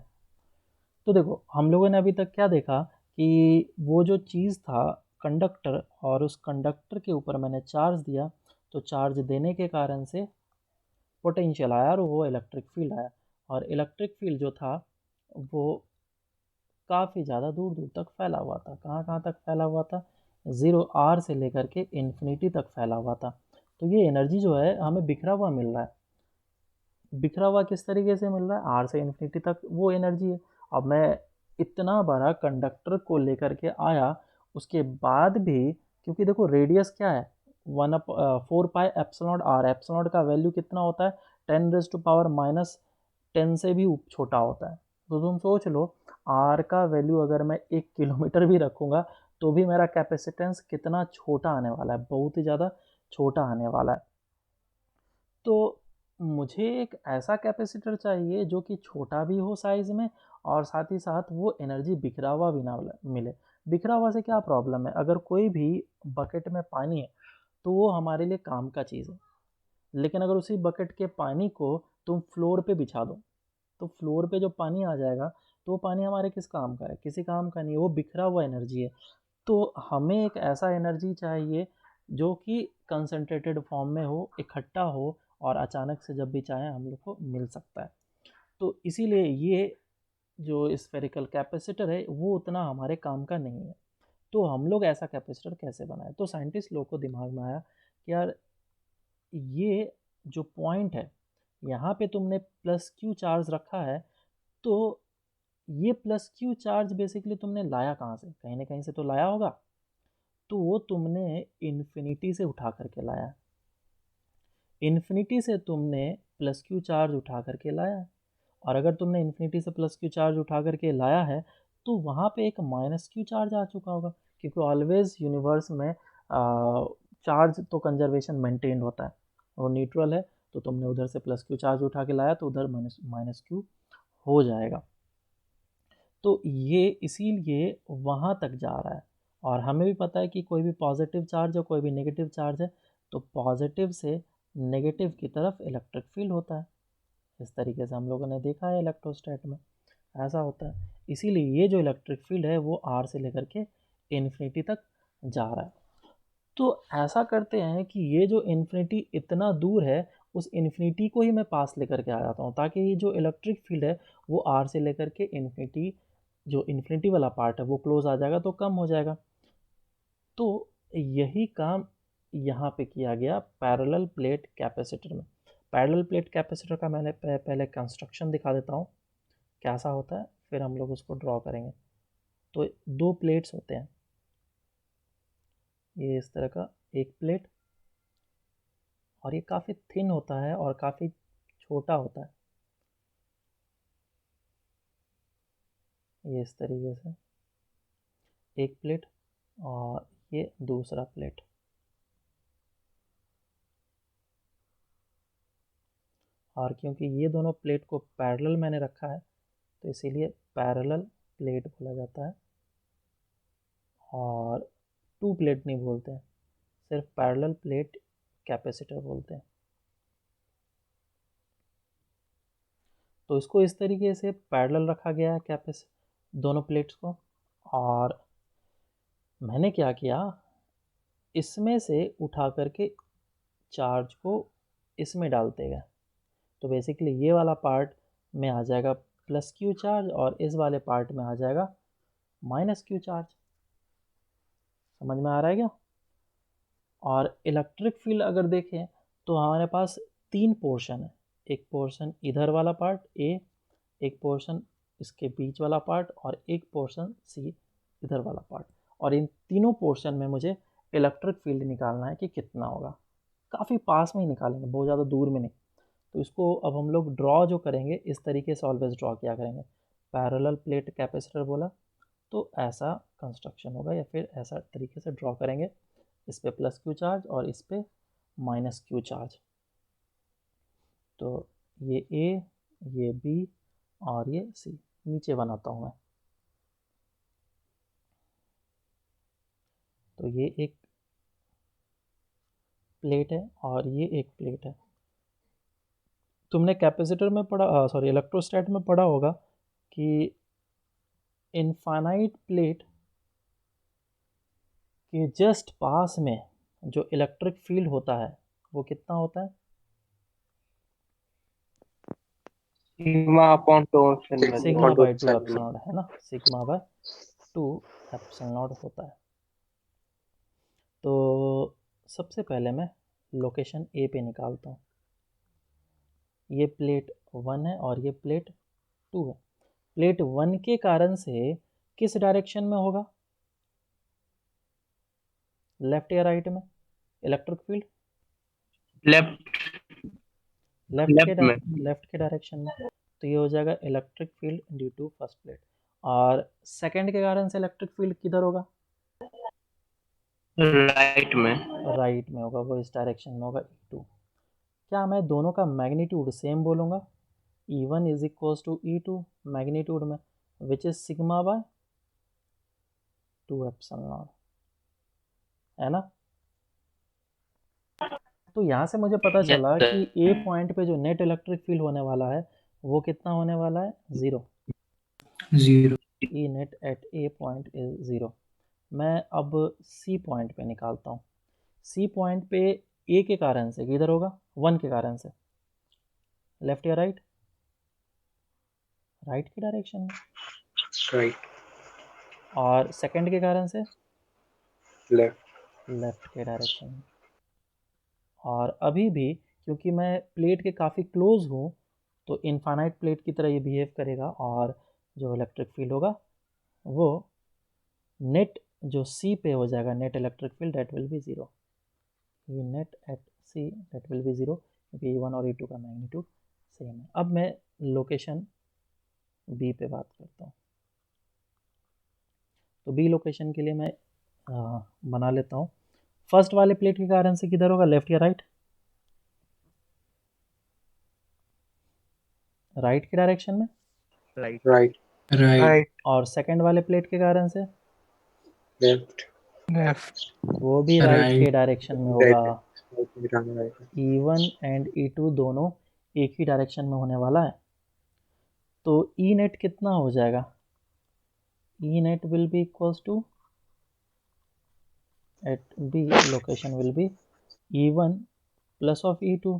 तो देखो हम लोगों ने अभी तक क्या देखा कि वो जो चीज़ था कंडक्टर, और उस कंडक्टर के ऊपर मैंने चार्ज दिया, तो चार्ज देने के कारण से पोटेंशियल आया और वो इलेक्ट्रिक फील्ड आया। और इलेक्ट्रिक फील्ड जो था वो काफ़ी ज़्यादा दूर दूर तक फैला हुआ था। कहाँ कहाँ तक फैला हुआ था? 0 R से लेकर के इन्फिनिटी तक फैला हुआ था। तो ये एनर्जी जो है हमें बिखरा हुआ मिल रहा है। बिखरा हुआ किस तरीके से मिल रहा है? आर से इन्फिनिटी तक वो एनर्जी है। अब मैं इतना बड़ा कंडक्टर को लेकर के आया, उसके बाद भी, क्योंकि देखो रेडियस क्या है, 4 पाई एप्सिलॉन आर। एप्सिलॉन का वैल्यू कितना होता है? 10⁻⁻10 से भी छोटा होता है। तो तुम सोच लो, आर का वैल्यू अगर मैं 1 किलोमीटर भी रखूँगा तो भी मेरा कैपेसिटेंस कितना छोटा आने वाला है, बहुत ही ज़्यादा छोटा आने वाला है। तो मुझे एक ऐसा कैपेसिटर चाहिए जो कि छोटा भी हो साइज़ में, और साथ ही साथ वो एनर्जी बिखरा हुआ भी ना मिले। बिखरा हुआ से क्या प्रॉब्लम है? अगर कोई भी बकेट में पानी है तो वो हमारे लिए काम का चीज़ है, लेकिन अगर उसी बकेट के पानी को तुम फ्लोर पे बिछा दो तो फ्लोर पे जो पानी आ जाएगा तो वो पानी हमारे किस काम का है? किसी काम का नहीं है, वो बिखरा हुआ एनर्जी है। तो हमें एक ऐसा एनर्जी चाहिए जो कि कंसंट्रेटेड फॉर्म में हो, इकट्ठा हो, और अचानक से जब भी चाहे हम लोग को मिल सकता है। तो इसीलिए ये जो स्फेरिकल कैपेसिटर है वो उतना हमारे काम का नहीं है। तो हम लोग ऐसा कैपेसिटर कैसे बनाएं? तो साइंटिस्ट लोग को दिमाग में आया कि यार ये जो पॉइंट है, यहाँ पे तुमने प्लस क्यू चार्ज रखा है, तो ये प्लस क्यू चार्ज बेसिकली तुमने लाया कहाँ से? कहीं ना कहीं से तो लाया होगा। तो वो तुमने इन्फिनिटी से उठा करके लाया है। इन्फिनिटी से तुमने प्लस क्यू चार्ज उठा करके लाया है, और अगर तुमने इन्फिनिटी से प्लस क्यू चार्ज उठा करके लाया है तो वहाँ पे एक माइनस क्यू चार्ज आ चुका होगा, क्योंकि ऑलवेज यूनिवर्स में चार्ज तो कंजर्वेशन मेंटेन होता है, और न्यूट्रल है, तो तुमने उधर से प्लस क्यू चार्ज उठा के लाया तो उधर माइनस क्यू हो जाएगा। तो ये इसीलिए वहाँ तक जा रहा है। और हमें भी पता है कि कोई भी पॉजिटिव चार्ज है, कोई भी नेगेटिव चार्ज है, तो पॉजिटिव से नेगेटिव की तरफ इलेक्ट्रिक फील्ड होता है। इस तरीके से हम लोगों ने देखा है इलेक्ट्रोस्टैट में, ऐसा होता है। इसीलिए ये जो इलेक्ट्रिक फील्ड है वो आर से लेकर के इन्फिनिटी तक जा रहा है। तो ऐसा करते हैं कि ये जो इन्फिनिटी इतना दूर है, उस इन्फिनिटी को ही मैं पास लेकर के आ जाता हूँ, ताकि ये जो इलेक्ट्रिक फील्ड है वो आर से लेकर के इन्फिनिटी, जो इन्फिनिटी वाला पार्ट है वो क्लोज आ जाएगा, तो कम हो जाएगा। तो यही काम यहाँ पे किया गया पैरेलल प्लेट कैपेसिटर में। पैरेलल प्लेट कैपेसिटर का मैंने पहले कंस्ट्रक्शन दिखा देता हूँ कैसा होता है, फिर हम लोग उसको ड्रॉ करेंगे। तो दो प्लेट्स होते हैं, ये इस तरह का एक प्लेट, और ये काफ़ी थिन होता है और काफ़ी छोटा होता है, ये इस तरीके से एक प्लेट, और ये दूसरा प्लेट। और क्योंकि ये दोनों प्लेट को पैरेलल मैंने रखा है तो इसीलिए पैरेलल प्लेट बोला जाता है, और टू प्लेट नहीं बोलते हैं, सिर्फ पैरेलल प्लेट कैपेसिटर बोलते हैं। तो इसको इस तरीके से पैरेलल रखा गया है दोनों प्लेट्स को। और मैंने क्या किया, इसमें से उठा करके चार्ज को इसमें डालते गए। तो बेसिकली ये वाला पार्ट में आ जाएगा प्लस क्यू चार्ज, और इस वाले पार्ट में आ जाएगा माइनस क्यू चार्ज। समझ में आ रहा है क्या? और इलेक्ट्रिक फील्ड अगर देखें तो हमारे पास तीन पोर्शन है। एक पोर्शन इधर वाला पार्ट ए, एक पोर्शन इसके बीच वाला पार्ट, और एक पोर्शन सी इधर वाला पार्ट। और इन तीनों पोर्शन में मुझे इलेक्ट्रिक फील्ड निकालना है कि कितना होगा। काफ़ी पास में ही निकालेंगे, बहुत ज़्यादा दूर में नहीं। तो इसको अब हम लोग ड्रॉ जो करेंगे इस तरीके से ऑलवेज ड्रॉ किया करेंगे। पैरेलल प्लेट कैपेसिटर बोला तो ऐसा कंस्ट्रक्शन होगा, या फिर ऐसा तरीके से ड्रॉ करेंगे, इस पे प्लस क्यू चार्ज और इस पे माइनस क्यू चार्ज। तो ये ए, ये बी, और ये सी। नीचे बनाता हूँ मैं। तो ये एक प्लेट है और ये एक प्लेट है। तुमने कैपेसिटर में पढ़ा, सॉरी इलेक्ट्रोस्टैट में पढ़ा होगा कि इनफाइनाइट प्लेट के जस्ट पास में जो इलेक्ट्रिक फील्ड होता है वो कितना होता है? Sigma upon 2 sigma by 2 epsilon है ना, सिग्मा बाय 2 एप्सिलॉन होता है। तो सबसे पहले मैं लोकेशन ए पे निकालता हूँ। ये प्लेट 1 है और ये प्लेट 2 है। प्लेट 1 के कारण से किस डायरेक्शन में होगा, लेफ्ट या राइट में इलेक्ट्रिक फील्ड? लेफ्ट में। लेफ्ट के डायरेक्शन में। तो ये हो जाएगा electric field due to first plate. और सेकंड के कारण से इलेक्ट्रिक फील्ड किधर होगा, राइट में। राइट में होगा, वो इस डायरेक्शन में होगा E2। क्या मैं दोनों का मैग्नीट्यूड सेम बोलूँगा, E1 is equal to E2 magnitude में, विच इज सिग्मा बाय 2 एप्सिलॉन, है ना। तो यहाँ से मुझे पता चला कि ए पॉइंट पे जो नेट इलेक्ट्रिक फील्ड होने वाला है वो कितना होने वाला है, 0। E net at A point is 0। मैं अब सी पॉइंट पे निकालता हूँ। सी पॉइंट पे ए के कारण से किधर होगा, 1 के कारण से, लेफ्ट या राइट, राइट की डायरेक्शन में। राइट। और सेकंड के कारण से लेफ्ट। लेफ्ट के डायरेक्शन में। और अभी भी क्योंकि मैं प्लेट के काफ़ी क्लोज हूँ तो इनफाइनाइट प्लेट की तरह ये बिहेव करेगा और जो इलेक्ट्रिक फील्ड होगा वो नेट जो सी पे हो जाएगा, net electric field that will be 0। ये net at see that will be 0 क्योंकि E1 और E2 का मैग्नीट्यूड सेम है। अब मैं लोकेशन बी पे बात करता हूँ। तो बी लोकेशन के लिए मैं बना लेता हूँ। फर्स्ट वाले प्लेट के कारण से किधर होगा, लेफ्ट या राइट, राइट की डायरेक्शन में। राइट। और सेकंड वाले प्लेट के कारण से लेफ्ट। वो भी राइट के डायरेक्शन में होगा। E1 एंड E2 दोनों एक ही डायरेक्शन में होने वाला है। तो ई नेट कितना हो जाएगा, E net will be equals to at B location will be E1 plus of E2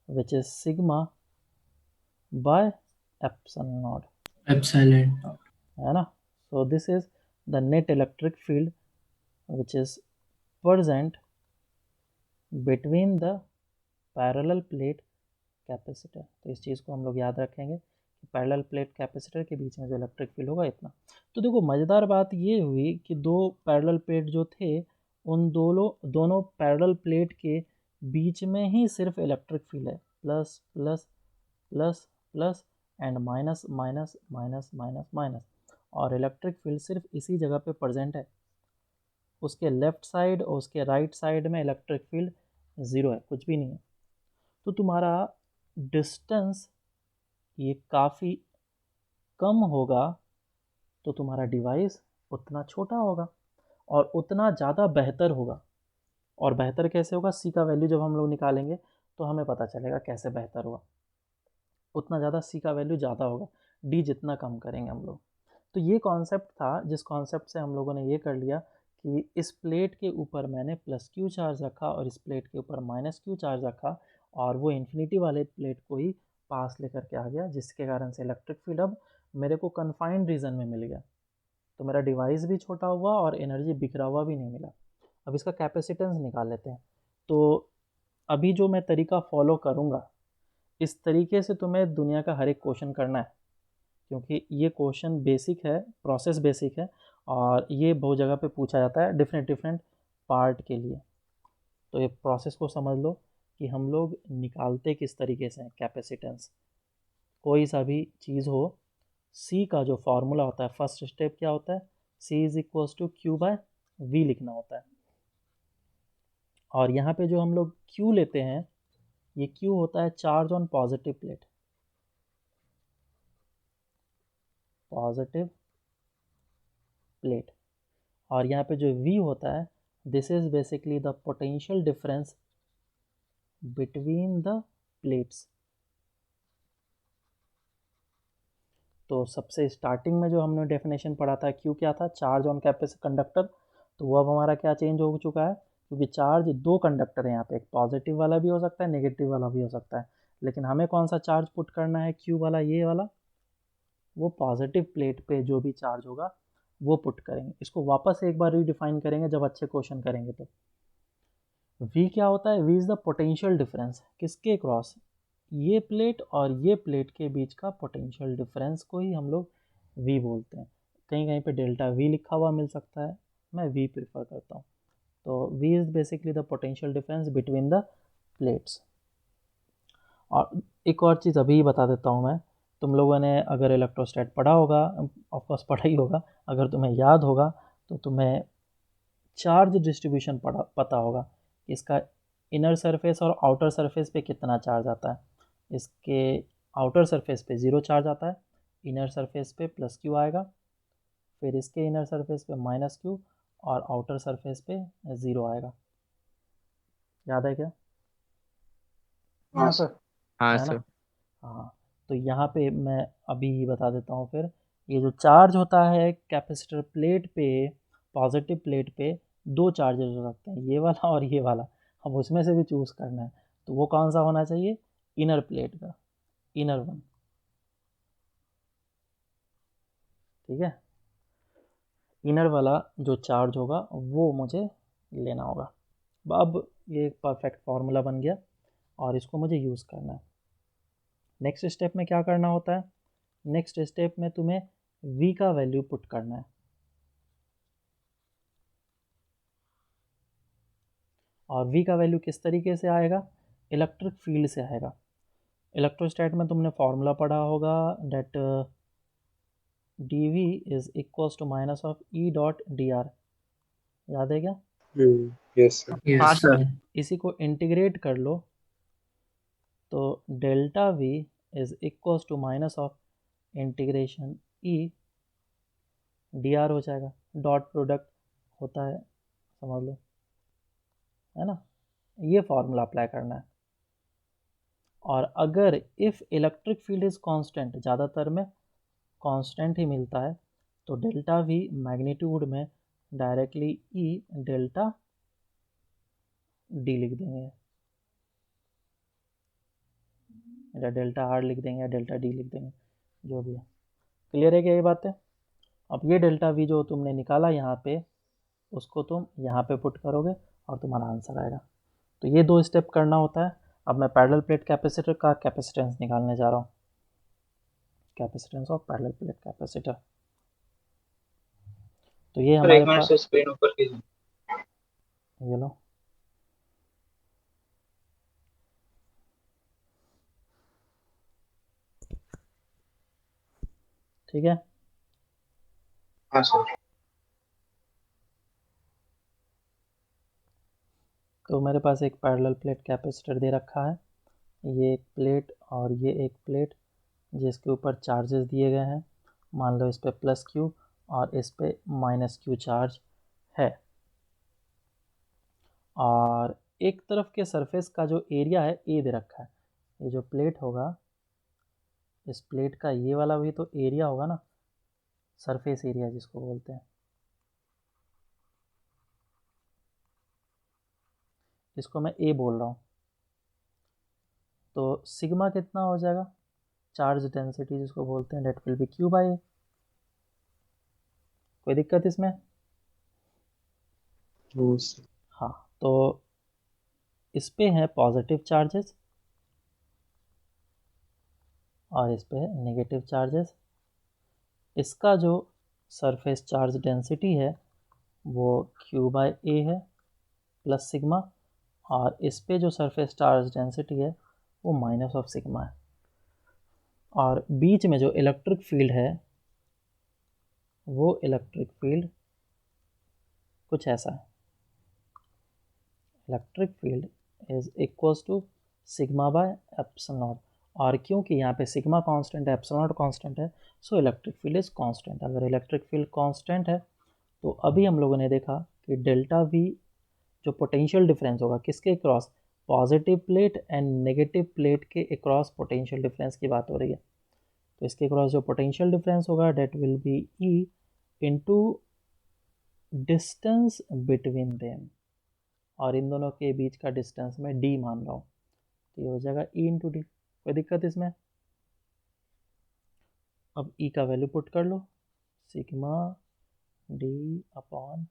which is sigma by epsilon naught, है ना। So this is the net electric field which is present between the parallel plate capacitor. तो इस चीज़ को हम लोग याद रखेंगे कि पैरेलल प्लेट कैपेसिटर के बीच में जो इलेक्ट्रिक फील्ड होगा इतना। तो देखो मज़ेदार बात ये हुई कि दो पैरेलल प्लेट जो थे उन दोनों पैरेलल प्लेट के बीच में ही सिर्फ इलेक्ट्रिक फील्ड है, plus plus plus plus and minus minus minus minus minus, और इलेक्ट्रिक फील्ड सिर्फ इसी जगह पे प्रेजेंट है। उसके लेफ़्ट साइड और उसके राइट साइड में इलेक्ट्रिक फील्ड 0 है, कुछ भी नहीं है। तो तुम्हारा डिस्टेंस ये काफ़ी कम होगा तो तुम्हारा डिवाइस उतना छोटा होगा और उतना ज़्यादा बेहतर होगा। और बेहतर कैसे होगा, सी का वैल्यू जब हम लोग निकालेंगे तो हमें पता चलेगा कैसे बेहतर हुआ। उतना ज़्यादा सी का वैल्यू ज़्यादा होगा, डी जितना कम करेंगे हम लोग। तो ये कॉन्सेप्ट था जिस कॉन्सेप्ट से हम लोगों ने ये कर लिया कि इस प्लेट के ऊपर मैंने प्लस क्यू चार्ज रखा और इस प्लेट के ऊपर माइनस क्यू चार्ज रखा और वो इन्फिनिटी वाले प्लेट को ही पास लेकर के आ गया, जिसके कारण से इलेक्ट्रिक फील्ड अब मेरे को कन्फाइंड रीजन में मिल गया। तो मेरा डिवाइस भी छोटा हुआ और एनर्जी बिखरा हुआ भी नहीं मिला। अब इसका कैपेसिटेंस निकाल लेते हैं। तो अभी जो मैं तरीका फॉलो करूँगा इस तरीके से तुम्हें दुनिया का हर एक क्वेश्चन करना है, क्योंकि ये क्वेश्चन बेसिक है, प्रोसेस बेसिक है और ये बहुत जगह पे पूछा जाता है डिफरेंट पार्ट के लिए। तो ये प्रोसेस को समझ लो कि हम लोग निकालते किस तरीके से हैं कैपेसिटेंस। कोई सा भी चीज़ हो, सी का जो फॉर्मूला होता है, फर्स्ट स्टेप क्या होता है, C is equals to Q by V लिखना होता है। और यहाँ पे जो हम लोग क्यू लेते हैं, ये क्यू होता है charge on positive plate, positive plate. और यहाँ पे जो V होता है, this is basically the potential difference between the plates. तो सबसे स्टार्टिंग में जो हमने डेफिनेशन पढ़ा था, Q क्या था, चार्ज ऑन कैपेसिटर कंडक्टर। तो वो अब हमारा क्या चेंज हो चुका है, क्योंकि चार्ज दो कंडक्टर है यहाँ पे, एक पॉजिटिव वाला भी हो सकता है, नेगेटिव वाला भी हो सकता है, लेकिन हमें कौन सा चार्ज पुट करना है, Q वाला, ये वाला। वो पॉजिटिव प्लेट पे जो भी चार्ज होगा वो पुट करेंगे। इसको वापस एक बार रीडिफाइन करेंगे जब अच्छे क्वेश्चन करेंगे तो। V क्या होता है? V is the potential difference किसके क्रॉस, ये प्लेट और ये प्लेट के बीच का पोटेंशियल डिफरेंस को ही हम लोग V बोलते हैं। कहीं कहीं पे डेल्टा V लिखा हुआ मिल सकता है, मैं V प्रेफर करता हूँ। तो V is basically the potential difference between the plates. और एक और चीज़ अभी बता देता हूँ मैं, तुम लोगों ने अगर इलेक्ट्रोस्टैट पढ़ा होगा, ऑफकोर्स पढ़ा ही होगा, अगर तुम्हें याद होगा तो तुम्हें चार्ज डिस्ट्रीब्यूशन पता होगा कि इसका इनर सरफेस और आउटर सरफेस पे कितना चार्ज आता है। इसके आउटर सरफेस पे 0 चार्ज आता है, इनर सरफेस पे प्लस क्यू आएगा, फिर इसके इनर सरफेस पे माइनस क्यू और आउटर सरफेस पे 0 आएगा। याद है क्या? हाँ सर। हाँ है ना? सर। हाँ, तो यहाँ पे मैं अभी बता देता हूँ फिर। ये जो चार्ज होता है कैपेसिटर प्लेट पे, पॉजिटिव प्लेट पे 2 चार्जेस हो सकते हैं, ये वाला और ये वाला। हम उसमें से भी चूज़ करना है, तो वो कौन सा होना चाहिए? इनर प्लेट का, इनर वन। ठीक है, इनर वाला जो चार्ज होगा वो मुझे लेना होगा। अब ये एक परफेक्ट फार्मूला बन गया और इसको मुझे यूज़ करना है। नेक्स्ट स्टेप में क्या करना होता है? नेक्स्ट स्टेप में तुम्हें V का वैल्यू पुट करना है। और V का वैल्यू किस तरीके से आएगा? इलेक्ट्रिक फील्ड से आएगा। इलेक्ट्रोस्टैट में तुमने फार्मूला पढ़ा होगा that dV is equals to minus of E dot dr। याद है क्या? Yes sir. हाँ यस। सर। इसी को इंटीग्रेट कर लो तो delta V is equals to minus of integration E dr हो जाएगा। डॉट प्रोडक्ट होता है, समझ लो, है ना? ये फार्मूला अप्लाई करना है। और अगर if electric field is constant, ज़्यादातर में कांस्टेंट ही मिलता है, तो डेल्टा V मैग्नीट्यूड में डायरेक्टली E डेल्टा D लिख देंगे, या डेल्टा R लिख देंगे, या डेल्टा D लिख देंगे, जो भी है। क्लियर है क्या ये बात है? अब ये डेल्टा V जो तुमने निकाला यहाँ पे, उसको तुम यहाँ पे पुट करोगे और तुम्हारा आंसर आएगा। तो ये 2 स्टेप करना होता है। अब मैं पैरेलल प्लेट कैपेसिटर का कैपेसिटेंस निकालने जा रहा हूँ। Capacitance of parallel plate capacitor. तो ये सर हमारे एक मिनट पास, से स्क्रीन ऊपर कीजिए। ये लो, ठीक है। हाँ सर। तो मेरे पास एक पैरेलल प्लेट कैपेसिटर दे रखा है, ये एक प्लेट और ये एक प्लेट, जिसके ऊपर चार्जेस दिए गए हैं। मान लो इस पे प्लस क्यू और इस पे माइनस क्यू चार्ज है। और एक तरफ के सरफेस का जो एरिया है ए दे रखा है। ये जो प्लेट होगा, इस प्लेट का ये वाला भी तो एरिया होगा ना, सरफेस एरिया जिसको बोलते हैं। इसको मैं ए बोल रहा हूँ। तो सिग्मा कितना हो जाएगा? चार्ज डेंसिटी जिसको बोलते हैं, that will be Q by A. कोई दिक्कत इसमें? हाँ, तो इस पे है पॉजिटिव चार्जेस और इस पे है नेगेटिव चार्जेस। इसका जो सरफेस चार्ज डेंसिटी है वो क्यू बाई ए है प्लस सिग्मा, और इस पे जो सरफेस चार्ज डेंसिटी है वो माइनस ऑफ सिग्मा है। और बीच में जो इलेक्ट्रिक फील्ड है वो इलेक्ट्रिक फील्ड कुछ ऐसा है। Electric field is equals to sigma by epsilon naught. और क्योंकि यहाँ पे सिग्मा कांस्टेंट है, एप्सिलॉन नॉट कांस्टेंट है, so electric field is constant. अगर इलेक्ट्रिक फील्ड कांस्टेंट है तो अभी हम लोगों ने देखा कि डेल्टा V जो पोटेंशियल डिफरेंस होगा किसके cross, positive plate and negative plate के अक्रॉस पोटेंशियल डिफरेंस की बात हो रही है। तो इसके क्रॉस जो पोटेंशियल डिफरेंस होगा date will be E into distance between them, और इन दोनों के बीच का डिस्टेंस मैं D मान रहा हूँ, तो ये हो जाएगा E इंटू डी। कोई दिक्कत इसमें? अब E का वैल्यू पुट कर लो, sigma D upon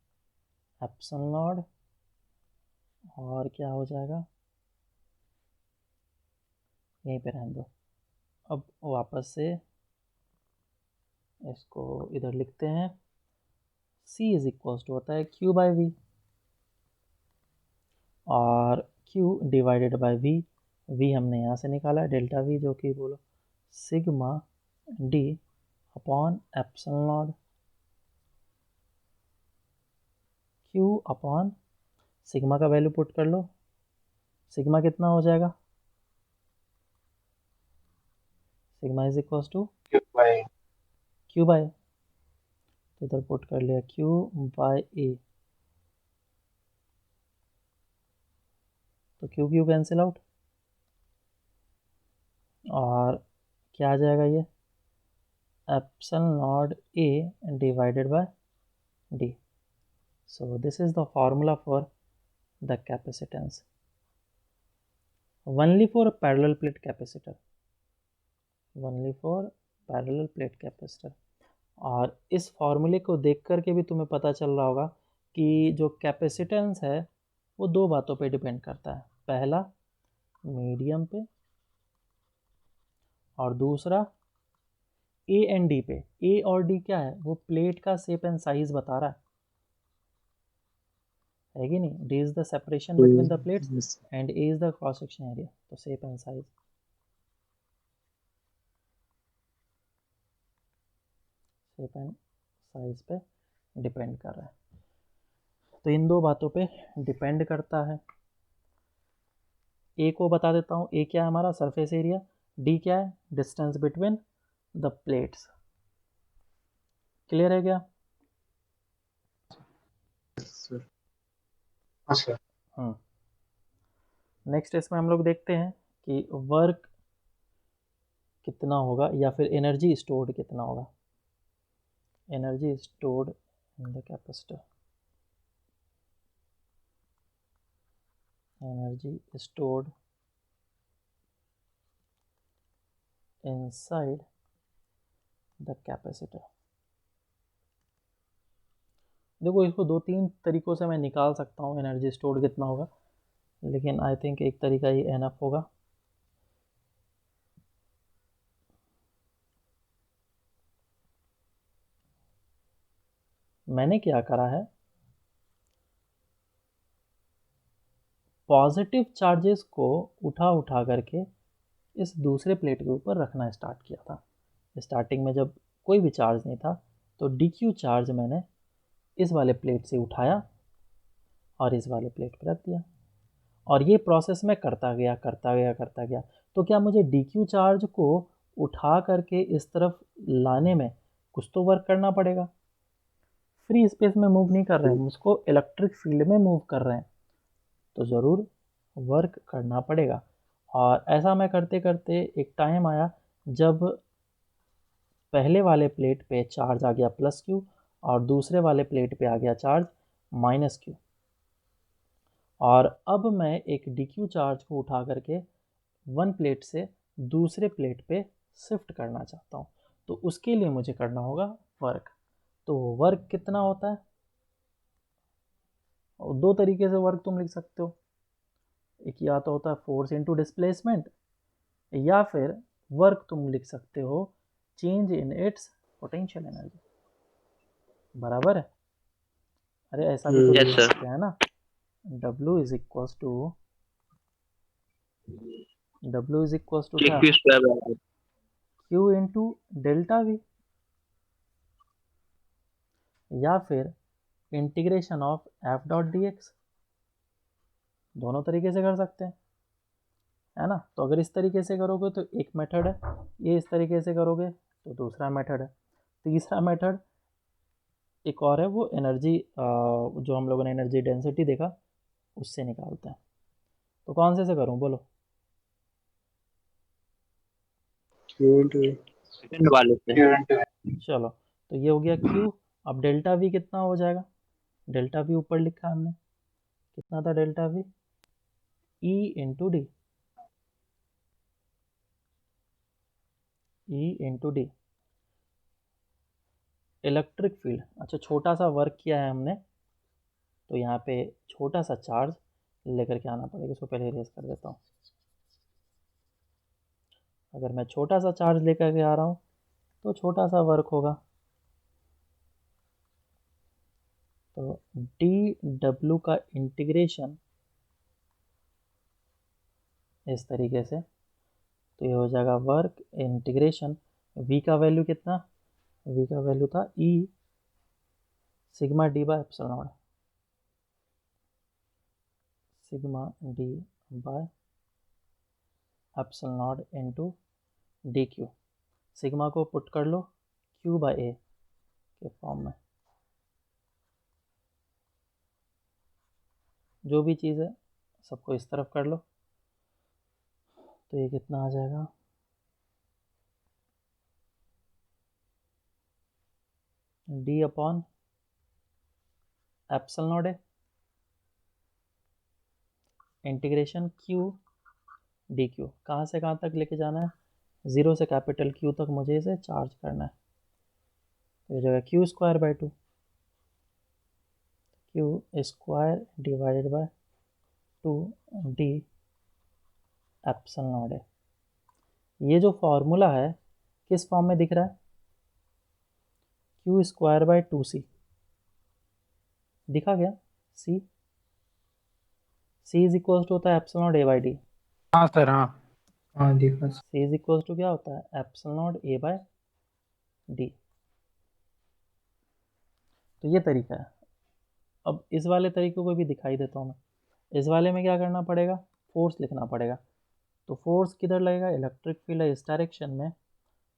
epsilon naught और क्या हो जाएगा, यहीं पे रहने दो। अब वापस से इसको इधर लिखते हैं, C इज इक्वल्स टू होता है Q बाई V, और Q डिवाइडेड बाई V हमने यहाँ से निकाला है डेल्टा V, जो कि बोलो sigma D upon epsilon naught Q upon sigma का वैल्यू पुट कर लो, सिग्मा कितना हो जाएगा, sigma is equals to Q by Q by, तो इधर पुट कर लिया Q बाय A, तो Q Q कैंसिल आउट, और क्या आ जाएगा ये, epsilon naught A divided by D। So this is the formula for the capacitance only for a parallel plate capacitor, only for parallel plate capacitor। और इस फॉर्मूले को देख करके भी तुम्हें पता चल रहा होगा कि जो कैपेसिटेंस है वो दो बातों पे डिपेंड करता है, पहला मीडियम पे और दूसरा ए एंड डी पे। ए और डी क्या है, वो प्लेट का शेप एंड साइज बता रहा है कि नहीं, D is the separation between the plates and A is the cross section area, तो shape and size, shape and size पे डिपेंड कर रहा है, तो इन दो बातों पे डिपेंड करता है। ए को बता देता हूँ, ए क्या है हमारा सरफेस एरिया, डी क्या है distance between the plates. Clear है क्या? sir. हाँ सर। नेक्स्ट इसमें हम लोग देखते हैं कि वर्क कितना होगा या फिर एनर्जी स्टोर्ड कितना होगा, energy stored in the capacitor, energy stored inside the capacitor. देखो इसको दो तीन तरीकों से मैं निकाल सकता हूँ एनर्जी स्टोर्ड कितना होगा, लेकिन आई थिंक एक तरीका ही एनफ होगा। मैंने क्या करा है, पॉजिटिव चार्जेस को उठा उठा करके इस दूसरे प्लेट के ऊपर रखना स्टार्ट किया था। स्टार्टिंग में जब कोई भी चार्ज नहीं था तो DQ चार्ज मैंने इस वाले प्लेट से उठाया और इस वाले प्लेट पर रख दिया, और ये प्रोसेस मैं करता गया। तो क्या मुझे DQ चार्ज को उठा करके इस तरफ लाने में कुछ तो वर्क करना पड़ेगा। फ्री स्पेस में मूव नहीं कर रहे हैं, उसको इलेक्ट्रिक फील्ड में मूव कर रहे हैं, तो ज़रूर वर्क करना पड़ेगा। और ऐसा मैं करते करते एक टाइम आया जब पहले वाले प्लेट पे चार्ज आ गया +Q और दूसरे वाले प्लेट पे आ गया चार्ज -Q, और अब मैं एक DQ चार्ज को उठा करके वन प्लेट से दूसरे प्लेट पे शिफ्ट करना चाहता हूँ, तो उसके लिए मुझे करना होगा वर्क। तो वर्क कितना होता है, और दो तरीके से वर्क तुम लिख सकते हो, एक या तो होता है फोर्स इनटू डिस्प्लेसमेंट, या फिर वर्क तुम लिख सकते हो change in its potential energy, बराबर है। अरे ऐसा भी तो लिख सकते हैं ना, W इज इक्वल्स टू क्या, Q इंटू डेल्टा V, या फिर इंटीग्रेशन ऑफ F.dx, दोनों तरीके से कर सकते हैं, है ना। तो अगर इस तरीके से करोगे तो एक मेथड है, ये इस तरीके से करोगे तो दूसरा मेथड है, तीसरा मेथड एक और है, वो एनर्जी जो हम लोगों ने एनर्जी डेंसिटी देखा उससे निकालते हैं। तो कौन से करूं बोलो, सेकंड वाले पे। चलो तो ये हो गया Q। अब डेल्टा V कितना हो जाएगा, डेल्टा V ऊपर लिखा हमने, कितना था delta V, E into D, electric field. अच्छा छोटा सा वर्क किया है हमने, तो यहाँ पे छोटा सा चार्ज लेकर के आना पड़ेगा। इसको पहले इरेज कर देता हूँ। अगर मैं छोटा सा चार्ज लेकर के आ रहा हूँ तो छोटा सा वर्क होगा। तो डी डब्ल्यू का इंटीग्रेशन इस तरीके से, तो ये हो जाएगा वर्क इंटीग्रेशन। v का वैल्यू कितना, v का वैल्यू था e sigma D bye epsilon not, sigma D bye epsilon not into D Q. Sigma को पुट कर लो q बाय a के फॉर्म में, जो भी चीज़ है सबको इस तरफ कर लो। तो ये कितना आ जाएगा, डी अपॉन एप्सिलॉन नॉट है इंटीग्रेशन q डी क्यू। कहाँ से कहाँ तक लेके जाना है, 0 से कैपिटल Q तक मुझे इसे चार्ज करना है। तो ये जगह Q square by 2, Q square divided by 2 D epsilon naught है। ये जो फॉर्मूला है किस फॉर्म में दिख रहा है, क्यू स्क्वायर बाई 2c दिखा गया। c इज इक्वल टू होता है epsilon naught a by D. हाँ सर, हाँ। हाँ देखा sir. c is equal to क्या होता है, epsilon naught a by D. तो ये तरीका है। अब इस वाले तरीके को भी दिखाई देता हूँ मैं। इस वाले में क्या करना पड़ेगा, फोर्स लिखना पड़ेगा। तो फोर्स किधर लगेगा, इलेक्ट्रिक फील्ड है इस डायरेक्शन में,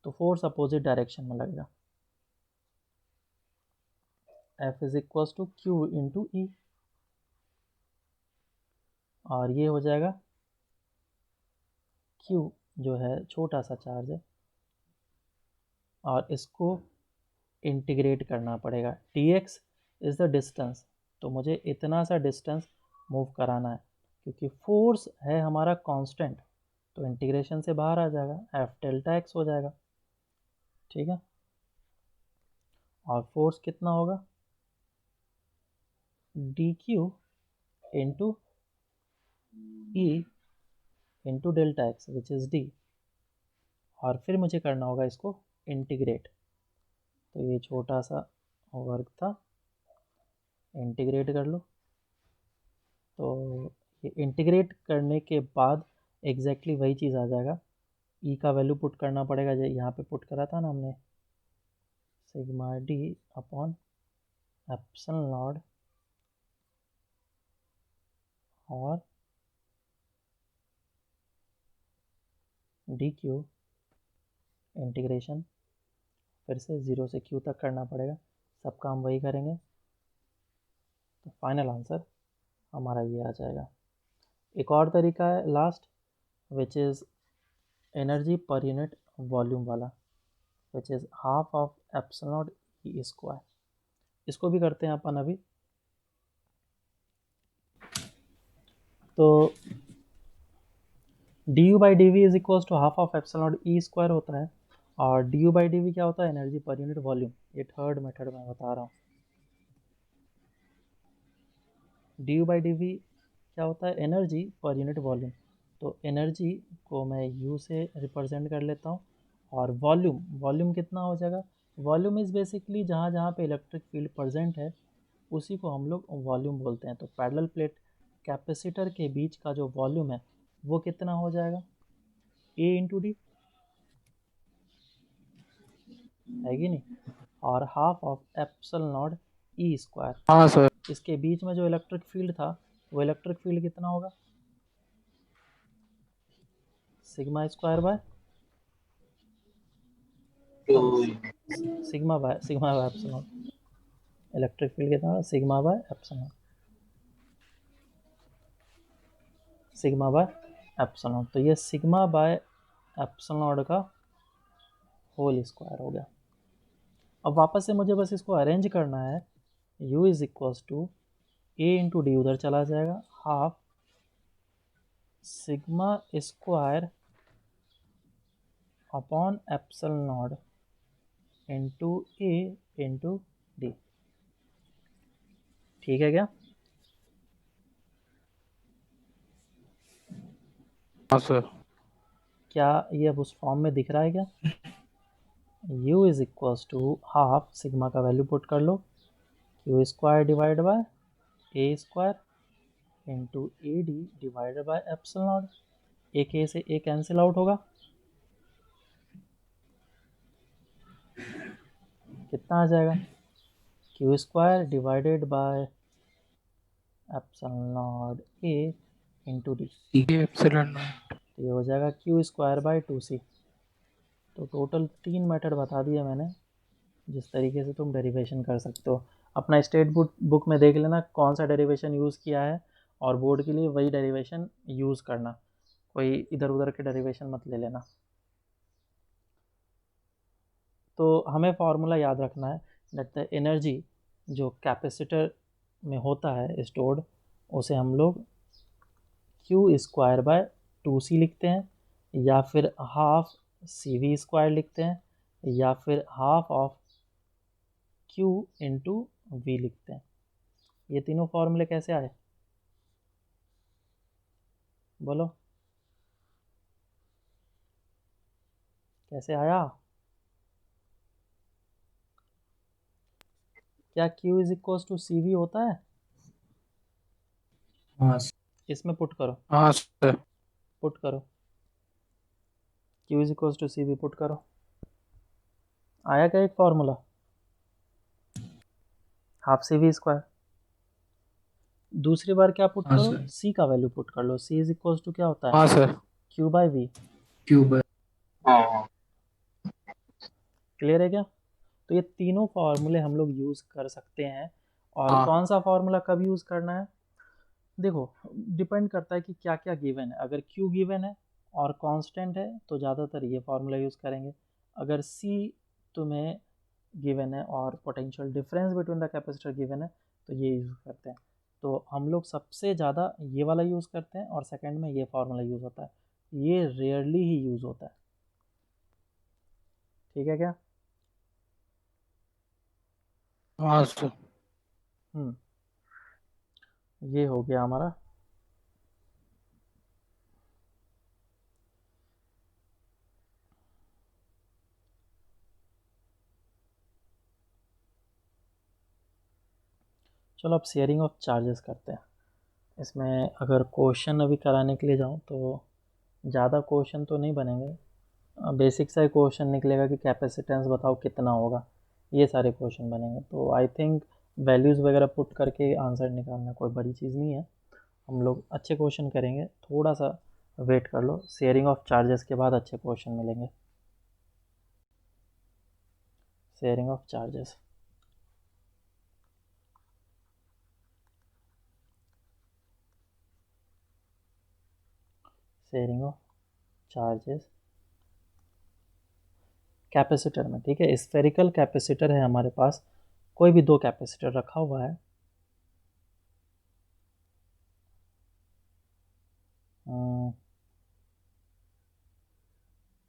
तो फोर्स अपोजिट डायरेक्शन में लगेगा। F is equal to Q into E, और ये हो जाएगा Q जो है छोटा सा चार्ज है, और इसको इंटीग्रेट करना पड़ेगा। dx इज़ द डिस्टेंस, तो मुझे इतना सा डिस्टेंस मूव कराना है। क्योंकि फोर्स है हमारा कांस्टेंट, तो इंटीग्रेशन से बाहर आ जाएगा, F डेल्टा x हो जाएगा। ठीक है, और फोर्स कितना होगा, D Q into E into delta x which is D, और फिर मुझे करना होगा इसको इंटीग्रेट। तो ये छोटा सा वर्क था, इंटीग्रेट कर लो। तो ये इंटीग्रेट करने के बाद एग्जैक्टली वही चीज़ आ जाएगा। ई का वैल्यू पुट करना पड़ेगा, जो यहाँ पे पुट करा था ना हमने, sigma D upon epsilon naught और डी क्यू इंटीग्रेशन, फिर से 0 से Q तक करना पड़ेगा। सब काम वही करेंगे, तो फाइनल आंसर हमारा ये आ जाएगा। एक और तरीका है last, which is energy per unit volume वाला, which is half of epsilon naught E square. इसको भी करते हैं अपन अभी। तो D U by D V is equals to half of epsilon naught E square होता है, और D U by D V क्या होता है, एनर्जी पर यूनिट वॉल्यूम। ये थर्ड मेथड मैं बता रहा हूँ। D U by D V क्या होता है, एनर्जी पर यूनिट वॉल्यूम। तो एनर्जी को मैं यू से रिप्रेजेंट कर लेता हूँ, और वॉल्यूम कितना हो जाएगा, वॉल्यूम इज़ बेसिकली जहाँ जहाँ पे इलेक्ट्रिक फील्ड प्रेजेंट है उसी को हम लोग वॉल्यूम बोलते हैं। तो पैरेलल प्लेट कैपेसिटर के बीच का जो वॉल्यूम है वो कितना हो जाएगा, ए इंटू डी, है कि नहीं, और half of epsilon naught E square. हाँ सर। इसके बीच में जो इलेक्ट्रिक फील्ड था वो इलेक्ट्रिक फील्ड कितना होगा, sigma square by sigma by epsilon. Electric field कितना होगा, sigma by epsilon, sigma by epsilon. तो ये सिग्मा बाय एप्सिलॉन का होल स्क्वायर हो गया। अब वापस से मुझे बस इसको अरेंज करना है। u is equals to A into D, उधर चला जाएगा, half sigma square upon epsilon naught into A into D. ठीक है क्या, हाँ सर। क्या ये अब उस फॉर्म में दिख रहा है क्या? u is equals to half sigma का वैल्यू पुट कर लो, Q square divide by A square into A D divided by epsilon naught. एक ए से ए कैंसिल आउट होगा, कितना आ जाएगा? Q square divided by epsilon not a into D, ये एप्सिलॉन नॉट। तो ये हो जाएगा क्यू स्क्वायर बाय 2c। तो टोटल 3 मेथड बता दिया मैंने जिस तरीके से तुम डेरिवेशन कर सकते हो। अपना स्टेट बुक में देख लेना कौन सा डेरिवेशन यूज़ किया है, और बोर्ड के लिए वही डेरिवेशन यूज़ करना, कोई इधर उधर के डेरिवेशन मत ले लेना। तो हमें फार्मूला याद रखना है दैट द एनर्जी जो कैपेसिटर में होता है स्टोर्ड, उसे हम लोग क्यू स्क्वायर बाय 2c लिखते हैं, या फिर हाफ सी वी स्क्वायर लिखते हैं, या फिर half of Q into V लिखते हैं। ये तीनों फॉर्मूले कैसे आए बोलो, कैसे आया? क्या Q is equal to C V होता है? हाँ इसमें पुट करो, हाँ सर। पुट करो, Q is equal to C V put करो। आया क्या एक formula? Half C V square. दूसरी बार क्या पुट हाँ करो? सर। C का वैल्यू पुट कर लो। C इज इक्वल टू क्या होता है? हाँ sir. Q by V. Cube है। हाँ क्लियर है क्या? तो ये तीनों फार्मूले हम लोग यूज़ कर सकते हैं। और हाँ कौन सा फार्मूला कब यूज़ करना है, देखो डिपेंड करता है कि क्या क्या गिवन है। अगर Q गिवन है और कांस्टेंट है तो ज़्यादातर ये फार्मूला यूज़ करेंगे। अगर C तुम्हें गिवन है और potential difference between the capacitor given है तो ये यूज़ करते हैं। तो हम लोग सबसे ज़्यादा ये वाला यूज़ करते हैं, और सेकंड में ये फार्मूला यूज़ होता है। ये रेयरली ही यूज़ होता है। ठीक है क्या? हाँ सर। ये हो गया हमारा। चलो अब शेयरिंग ऑफ चार्जेस करते हैं। इसमें अगर क्वेश्चन अभी कराने के लिए जाऊँ तो ज़्यादा क्वेश्चन तो नहीं बनेंगे, बेसिक सा क्वेश्चन निकलेगा कि कैपेसिटेंस बताओ कितना होगा, ये सारे क्वेश्चन बनेंगे। तो आई थिंक वैल्यूज़ वगैरह पुट करके आंसर निकालना कोई बड़ी चीज़ नहीं है। हम लोग अच्छे क्वेश्चन करेंगे, थोड़ा सा वेट कर लो, शेयरिंग ऑफ चार्जेस के बाद अच्छे क्वेश्चन मिलेंगे। Sharing of charges, sharing of charges capacitor में। ठीक है, स्फेरिकल कैपेसिटर है हमारे पास, कोई भी दो कैपेसिटर रखा हुआ है।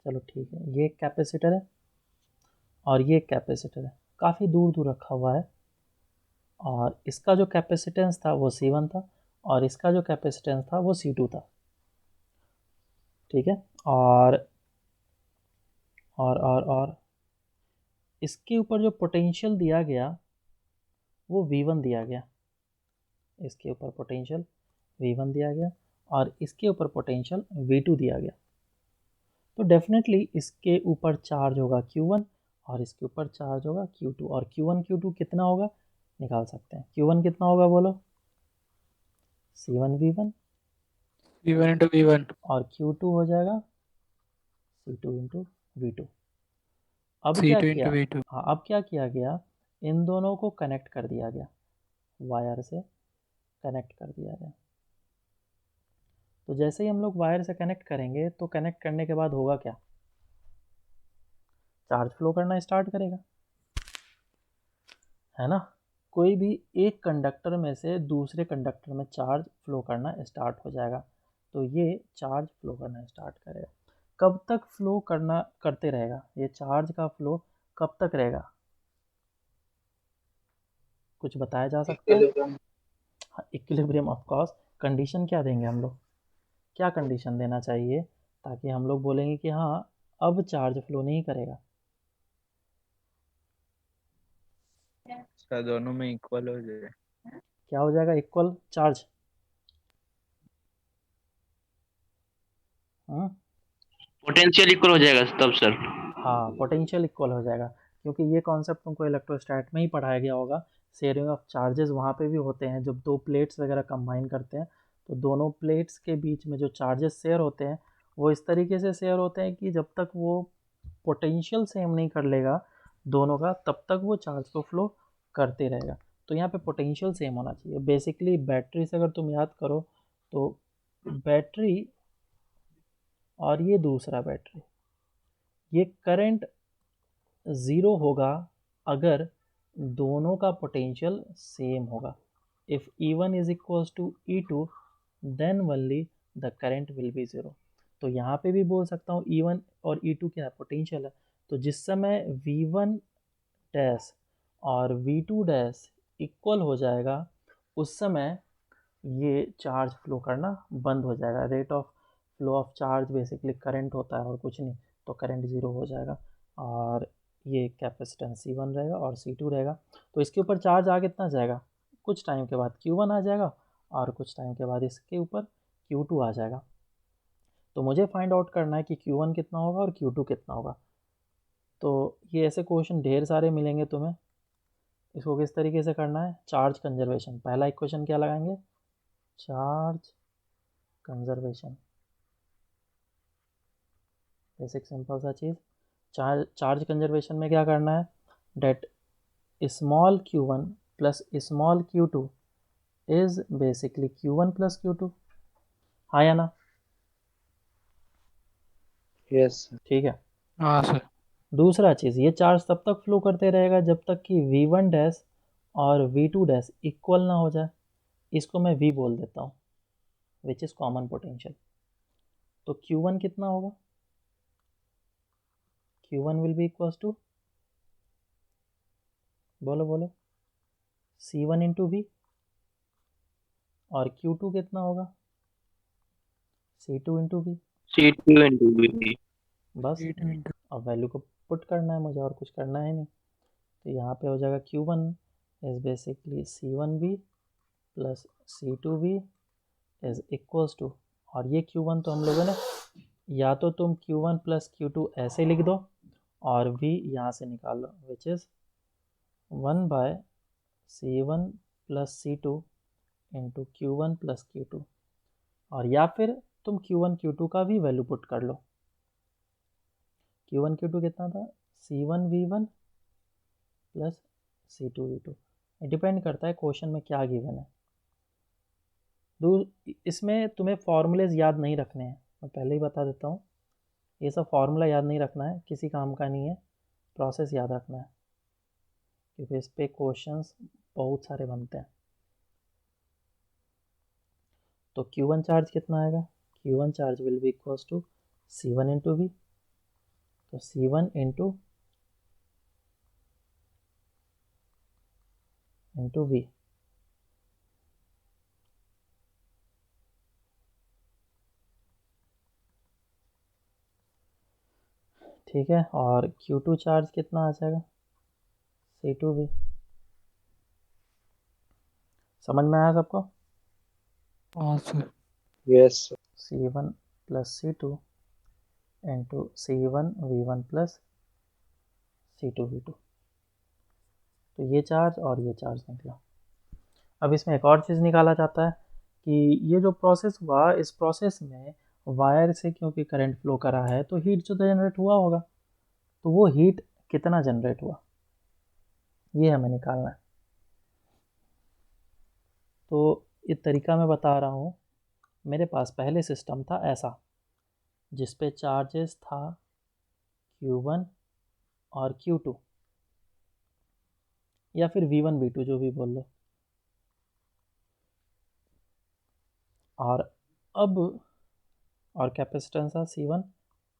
चलो ठीक है, ये कैपेसिटर है और ये कैपेसिटर है, काफ़ी दूर दूर रखा हुआ है। और इसका जो कैपेसिटेंस था वो C1 था, और इसका जो कैपेसिटेंस था वो C2 था। ठीक है, और इसके ऊपर जो पोटेंशियल दिया गया वो V1 दिया गया। इसके ऊपर पोटेंशियल V1 दिया गया और इसके ऊपर पोटेंशियल V2 दिया गया। तो डेफिनेटली इसके ऊपर चार्ज होगा Q1 और इसके ऊपर चार्ज होगा Q2। और Q1 Q2 कितना होगा निकाल सकते हैं। Q1 कितना होगा बोलो? C1V1, V1 into V1। और Q2 हो जाएगा C2 इंटू V2। अब क्या C2 किया? into V2। हाँ, अब क्या किया गया, इन दोनों को कनेक्ट कर दिया गया, वायर से कनेक्ट कर दिया गया। तो जैसे ही हम लोग वायर से कनेक्ट करेंगे तो कनेक्ट करने के बाद होगा क्या, चार्ज फ्लो करना स्टार्ट करेगा, है ना। कोई भी एक कंडक्टर में से दूसरे कंडक्टर में चार्ज फ्लो करना स्टार्ट हो जाएगा। तो ये चार्ज फ्लो करना स्टार्ट करेगा। कब तक फ्लो करना करते रहेगा ये चार्ज का फ्लो, कब तक रहेगा, कुछ बताया जा सकता है? हाँ, इक्विलिब्रियम ऑफ कोर्स। कंडीशन क्या देंगे हम लोग क्या कंडीशन देना चाहिए ताकि हम लोग बोलेंगे कि हाँ अब चार्ज फ्लो नहीं करेगा? सर दोनों में इक्वल हो जाए। क्या हो जाएगा? Equal charge. पोटेंशियल इक्वल हो जाएगा तब सर। हाँ, पोटेंशियल इक्वल हो जाएगा, क्योंकि ये कॉन्सेप्ट तुमको इलेक्ट्रोस्टैट में ही पढ़ाया गया होगा। शेयरिंग ऑफ चार्जेस वहाँ पे भी होते हैं, जब दो प्लेट्स वगैरह कंबाइन करते हैं तो दोनों प्लेट्स के बीच में जो चार्जेस शेयर होते हैं वो इस तरीके से शेयर होते हैं कि जब तक वो पोटेंशियल सेम नहीं कर लेगा दोनों का, तब तक वो चार्ज को फ्लो करते रहेगा। तो यहाँ पे पोटेंशियल सेम होना चाहिए। बेसिकली बैटरी से अगर तुम याद करो तो बैटरी और ये दूसरा बैटरी, ये करंट ज़ीरो होगा अगर दोनों का पोटेंशियल सेम होगा। If E1 is equals to E2 then only the current will be zero. तो यहाँ पे भी बोल सकता हूँ E1 और E2 क्या पोटेंशियल है, तो जिस समय V1 डैश और V2 डैश इक्वल हो जाएगा उस समय ये चार्ज फ्लो करना बंद हो जाएगा। Rate of flow of charge basically current होता है और कुछ नहीं, तो करंट ज़ीरो हो जाएगा और ये कैपेसिटेंस C1 रहेगा और C2 रहेगा। तो इसके ऊपर चार्ज आ कितना जाएगा? कुछ टाइम के बाद Q1 आ जाएगा और कुछ टाइम के बाद इसके ऊपर Q2 आ जाएगा। तो मुझे फाइंड आउट करना है कि Q1 कितना होगा और Q2 कितना होगा। तो ये ऐसे क्वेश्चन ढेर सारे मिलेंगे तुम्हें। इसको किस तरीके से करना है? Charge conservation. पहला इक्वेशन क्या लगाएंगे? Charge conservation. बेसिक सिंपल सा चीज़। चार्ज कंजर्वेशन में क्या करना है? That small q1 plus small q2 is basically q1 plus q2। हाँ या ना? यस ठीक है। हाँ सर। दूसरा चीज़, ये चार्ज तब तक फ्लो करते रहेगा जब तक कि v1 डैश और v2 डैश इक्वल ना हो जाए। इसको मैं v बोल देता हूँ, विच इज़ कॉमन पोटेंशियल। तो q1 कितना होगा? q1 will be equals to, बोलो बोलो, C1 इंटू वी। और Q2 कितना होगा? C2 into we. C2 into V। बस अब वैल्यू को पुट करना है मुझे, और कुछ करना है नहीं। तो यहाँ पे हो जाएगा Q1 is basically C1V plus C2V is equals to, और ये Q1 तो हम लोगों ने, या तो तुम Q1 प्लस Q2 ऐसे लिख दो और V यहाँ से निकाल लो, which is 1 by C1 plus C2 into Q1 plus Q2। और या फिर तुम Q1 Q2 का भी वैल्यू पुट कर लो। Q1 Q2 कितना था? C1V1 plus C2V2। डिपेंड करता है क्वेश्चन में क्या गिवन है। इसमें तुम्हें फॉर्मूलेज याद नहीं रखने हैं, मैं पहले ही बता देता हूँ। ये सब फार्मूला याद नहीं रखना है, किसी काम का नहीं है। प्रोसेस याद रखना है, क्योंकि इस पे क्वेश्चंस बहुत सारे बनते हैं। तो Q1 चार्ज कितना आएगा? Q1 charge will be equals to C1 into V. तो C1 इंटू वी। ठीक है। और Q2 चार्ज कितना आ जाएगा? C2V। समझ में आया सबको? हाँ sir. Yes C1 plus C2 into C1V1 plus C2V2। तो ये चार्ज और ये चार्ज निकला। अब इसमें एक और चीज़ निकाला जाता है कि ये जो प्रोसेस हुआ, इस प्रोसेस में वायर से क्योंकि करंट फ्लो करा है तो हीट जो जनरेट हुआ होगा, तो वो हीट कितना जनरेट हुआ ये हमें निकालना है। तो ये तरीका मैं बता रहा हूँ। मेरे पास पहले सिस्टम था ऐसा, जिस पे चार्जेस था Q1 और Q2, या फिर V1 V2 जो भी बोल लो। और कैपेसिटेंस था C1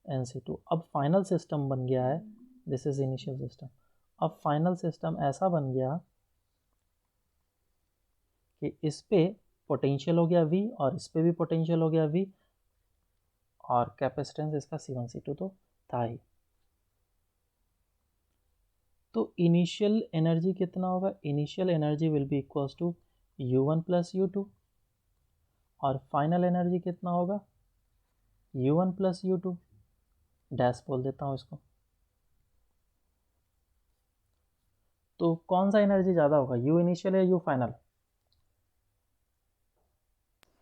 एंड C2। अब फाइनल सिस्टम बन गया है, दिस इज इनिशियल सिस्टम। अब फाइनल सिस्टम ऐसा बन गया कि इस पे पोटेंशियल हो गया V और इस पे भी पोटेंशियल हो गया V। और कैपेसिटेंस इसका C1 C2 तो था ही। तो इनिशियल एनर्जी कितना होगा? Initial energy will be equals to U1 plus U2 और फाइनल एनर्जी कितना होगा? U1 प्लस U2 डैश बोल देता हूँ इसको। तो कौन सा एनर्जी ज़्यादा होगा, U इनिशियल या U फाइनल?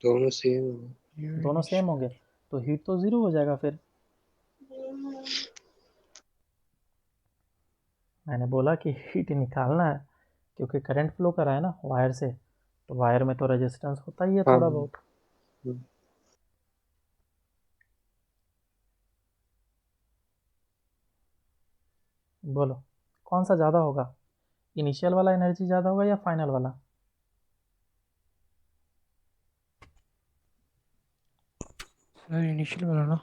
दोनों सेम दोनों सेम होंगे तो हीट तो ज़ीरो हो जाएगा फिर। मैंने बोला कि हीट निकालना है क्योंकि करंट फ्लो कर रहा है ना वायर से, तो वायर में तो रेजिस्टेंस होता ही है थोड़ा बहुत। बोलो कौन सा ज़्यादा होगा, इनिशियल वाला एनर्जी ज़्यादा होगा या फाइनल वाला? सर इनिशियल वाला ना।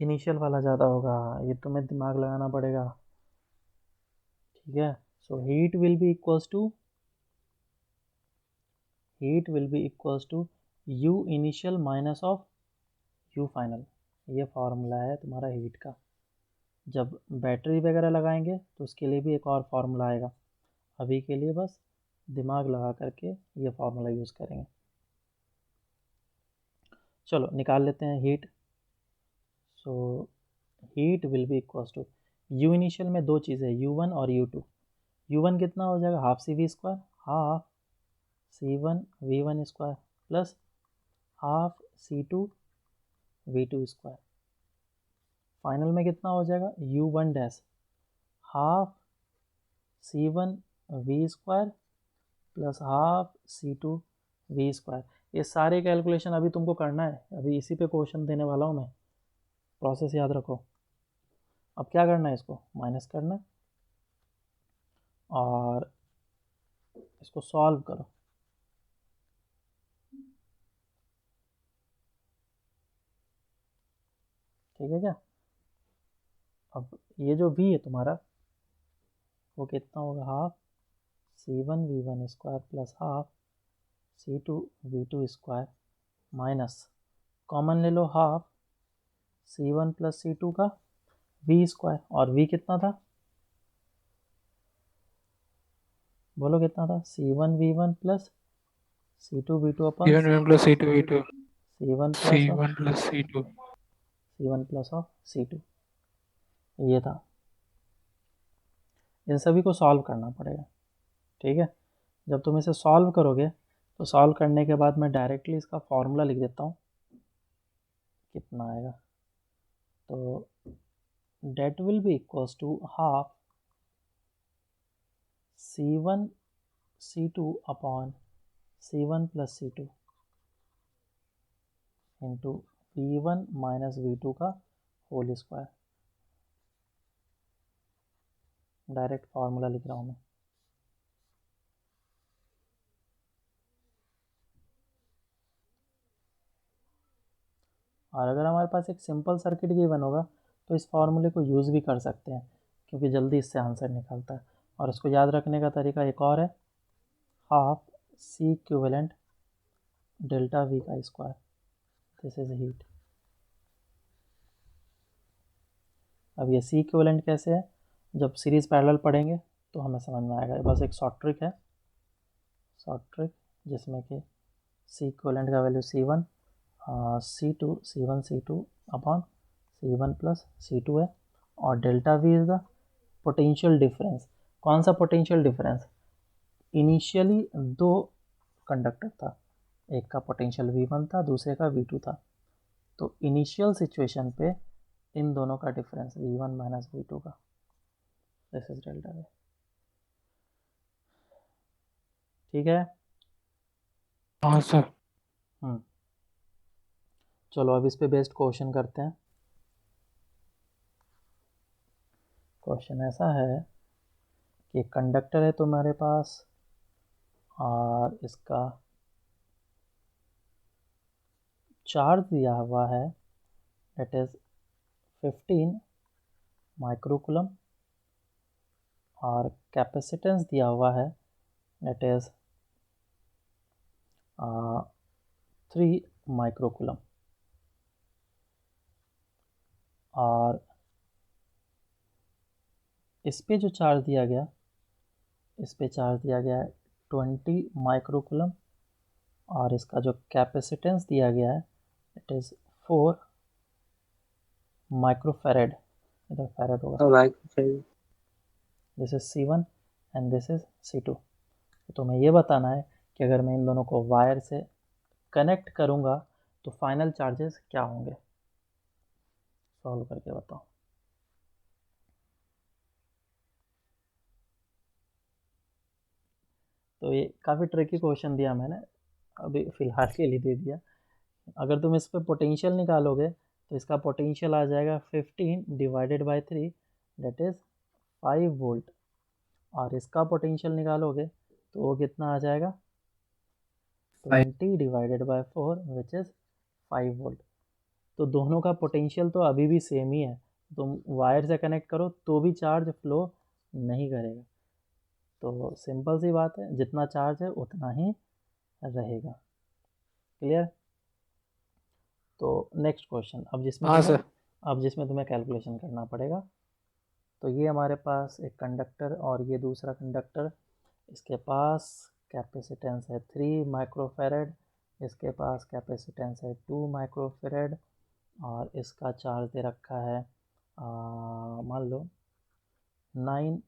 इनिशियल वाला ज़्यादा होगा, ये तुम्हें दिमाग लगाना पड़ेगा। ठीक है, so heat will be equals to U initial minus of U final. ये फार्मूला है तुम्हारा हीट का। जब बैटरी वगैरह लगाएंगे तो उसके लिए भी एक और फार्मूला आएगा, अभी के लिए बस दिमाग लगा करके ये फार्मूला यूज़ करेंगे। चलो निकाल लेते हैं heat. So heat will be equals to U initial में दो चीज़ें U1 और U2। U1 कितना हो जाएगा, half CV square, half C1 V1 square plus half C2 V2 square. Final में कितना हो जाएगा, U1 dash half C1 V square plus half C2 V square. ये सारे कैलकुलेशन अभी तुमको करना है, अभी इसी पे क्वेश्चन देने वाला हूँ मैं, प्रोसेस याद रखो। अब क्या करना है, इसको माइनस करना है और इसको सॉल्व करो। ठीक है क्या? अब ये जो V है तुम्हारा वो कितना होगा, half C1 V1 square plus half C2 V2 square minus common ले लो हाफ C1 प्लस C2 का V स्क्वायर, और V कितना था, बोलो कितना था, C1 V1 plus C2 V2 upon C1 plus C2 V2 C1 C1 plus C2 C1 plus of C2, ये था। इन सभी को सॉल्व करना पड़ेगा। ठीक है, जब तुम इसे सॉल्व करोगे तो सॉल्व करने के बाद मैं डायरेक्टली इसका फॉर्मूला लिख देता हूँ, कितना आएगा। तो that will be equals to half C1 C2 upon C1 plus C2 into V1 minus V2 का होल स्क्वायर। डायरेक्ट फार्मूला लिख रहा हूँ मैं। और अगर हमारे पास एक सिंपल सर्किट गिवन होगा तो इस फार्मूले को यूज़ भी कर सकते हैं, क्योंकि जल्दी इससे आंसर निकलता है। और इसको याद रखने का तरीका एक और है, half C equivalent delta V का स्क्वायर, दिस इज हीट। अब ये C इक्विवेलेंट कैसे है, जब सीरीज़ पैरेलल पढ़ेंगे तो हमें समझ में आएगा। बस एक शॉर्ट ट्रिक है, शॉर्ट ट्रिक जिसमें कि C इक्विवेलेंट का value C1 C2 C1 C2 upon C1 plus C2 है, और delta V is the potential difference. कौन सा पोटेंशियल डिफरेंस, इनिशियली दो कंडक्टर था, एक का पोटेंशियल V1 था, दूसरे का V2 था, तो इनिशियल सिचुएशन पे इन दोनों का डिफरेंस V1 माइनस V2 का, दिस इज डेल्टा V। ठीक है, हाँ सर। चलो अब इस पे बेस्ड क्वेश्चन करते हैं। क्वेश्चन ऐसा है कि कंडक्टर है तुम्हारे पास और इसका चार्ज दिया हुआ है, दैट इज 15 माइक्रोकूलम, और कैपेसिटेंस दिया हुआ है दैट इज 3 माइक्रोकूलम। और इस पे जो चार्ज दिया गया, इस पे चार्ज दिया गया है 20 माइक्रोकूलम, और इसका जो कैपेसिटेंस दिया गया है इट इज़ 4 माइक्रोफेरेड, इधर फेरेड होगा, microfarad. This is C1 and this is C2। तो तुम्हें ये बताना है कि अगर मैं इन दोनों को वायर से कनेक्ट करूँगा तो फाइनल चार्जेस क्या होंगे। सॉल्व करके बताओ। तो ये काफ़ी ट्रिकी क्वेश्चन दिया मैंने, अभी फ़िलहाल के लिए दे दिया। अगर तुम इस पर पोटेंशियल निकालोगे तो इसका पोटेंशियल आ जाएगा 15 divided by 3, that is 5 volt, और इसका पोटेंशियल निकालोगे तो वो कितना आ जाएगा 20 divided by 4 which is 5 volt. तो दोनों का पोटेंशियल तो अभी भी सेम ही है, तुम वायर से कनेक्ट करो तो भी चार्ज फ्लो नहीं करेगा। तो सिंपल सी बात है, जितना चार्ज है उतना ही रहेगा। क्लियर? तो नेक्स्ट क्वेश्चन, अब जिसमें तुम्हें कैलकुलेशन करना पड़ेगा। तो ये हमारे पास एक कंडक्टर और ये दूसरा कंडक्टर, इसके पास कैपेसिटेंस है 3 माइक्रोफेरेड, इसके पास कैपेसिटेंस है 2 माइक्रोफेरेड, और इसका चार्ज दे रखा है मान लो 9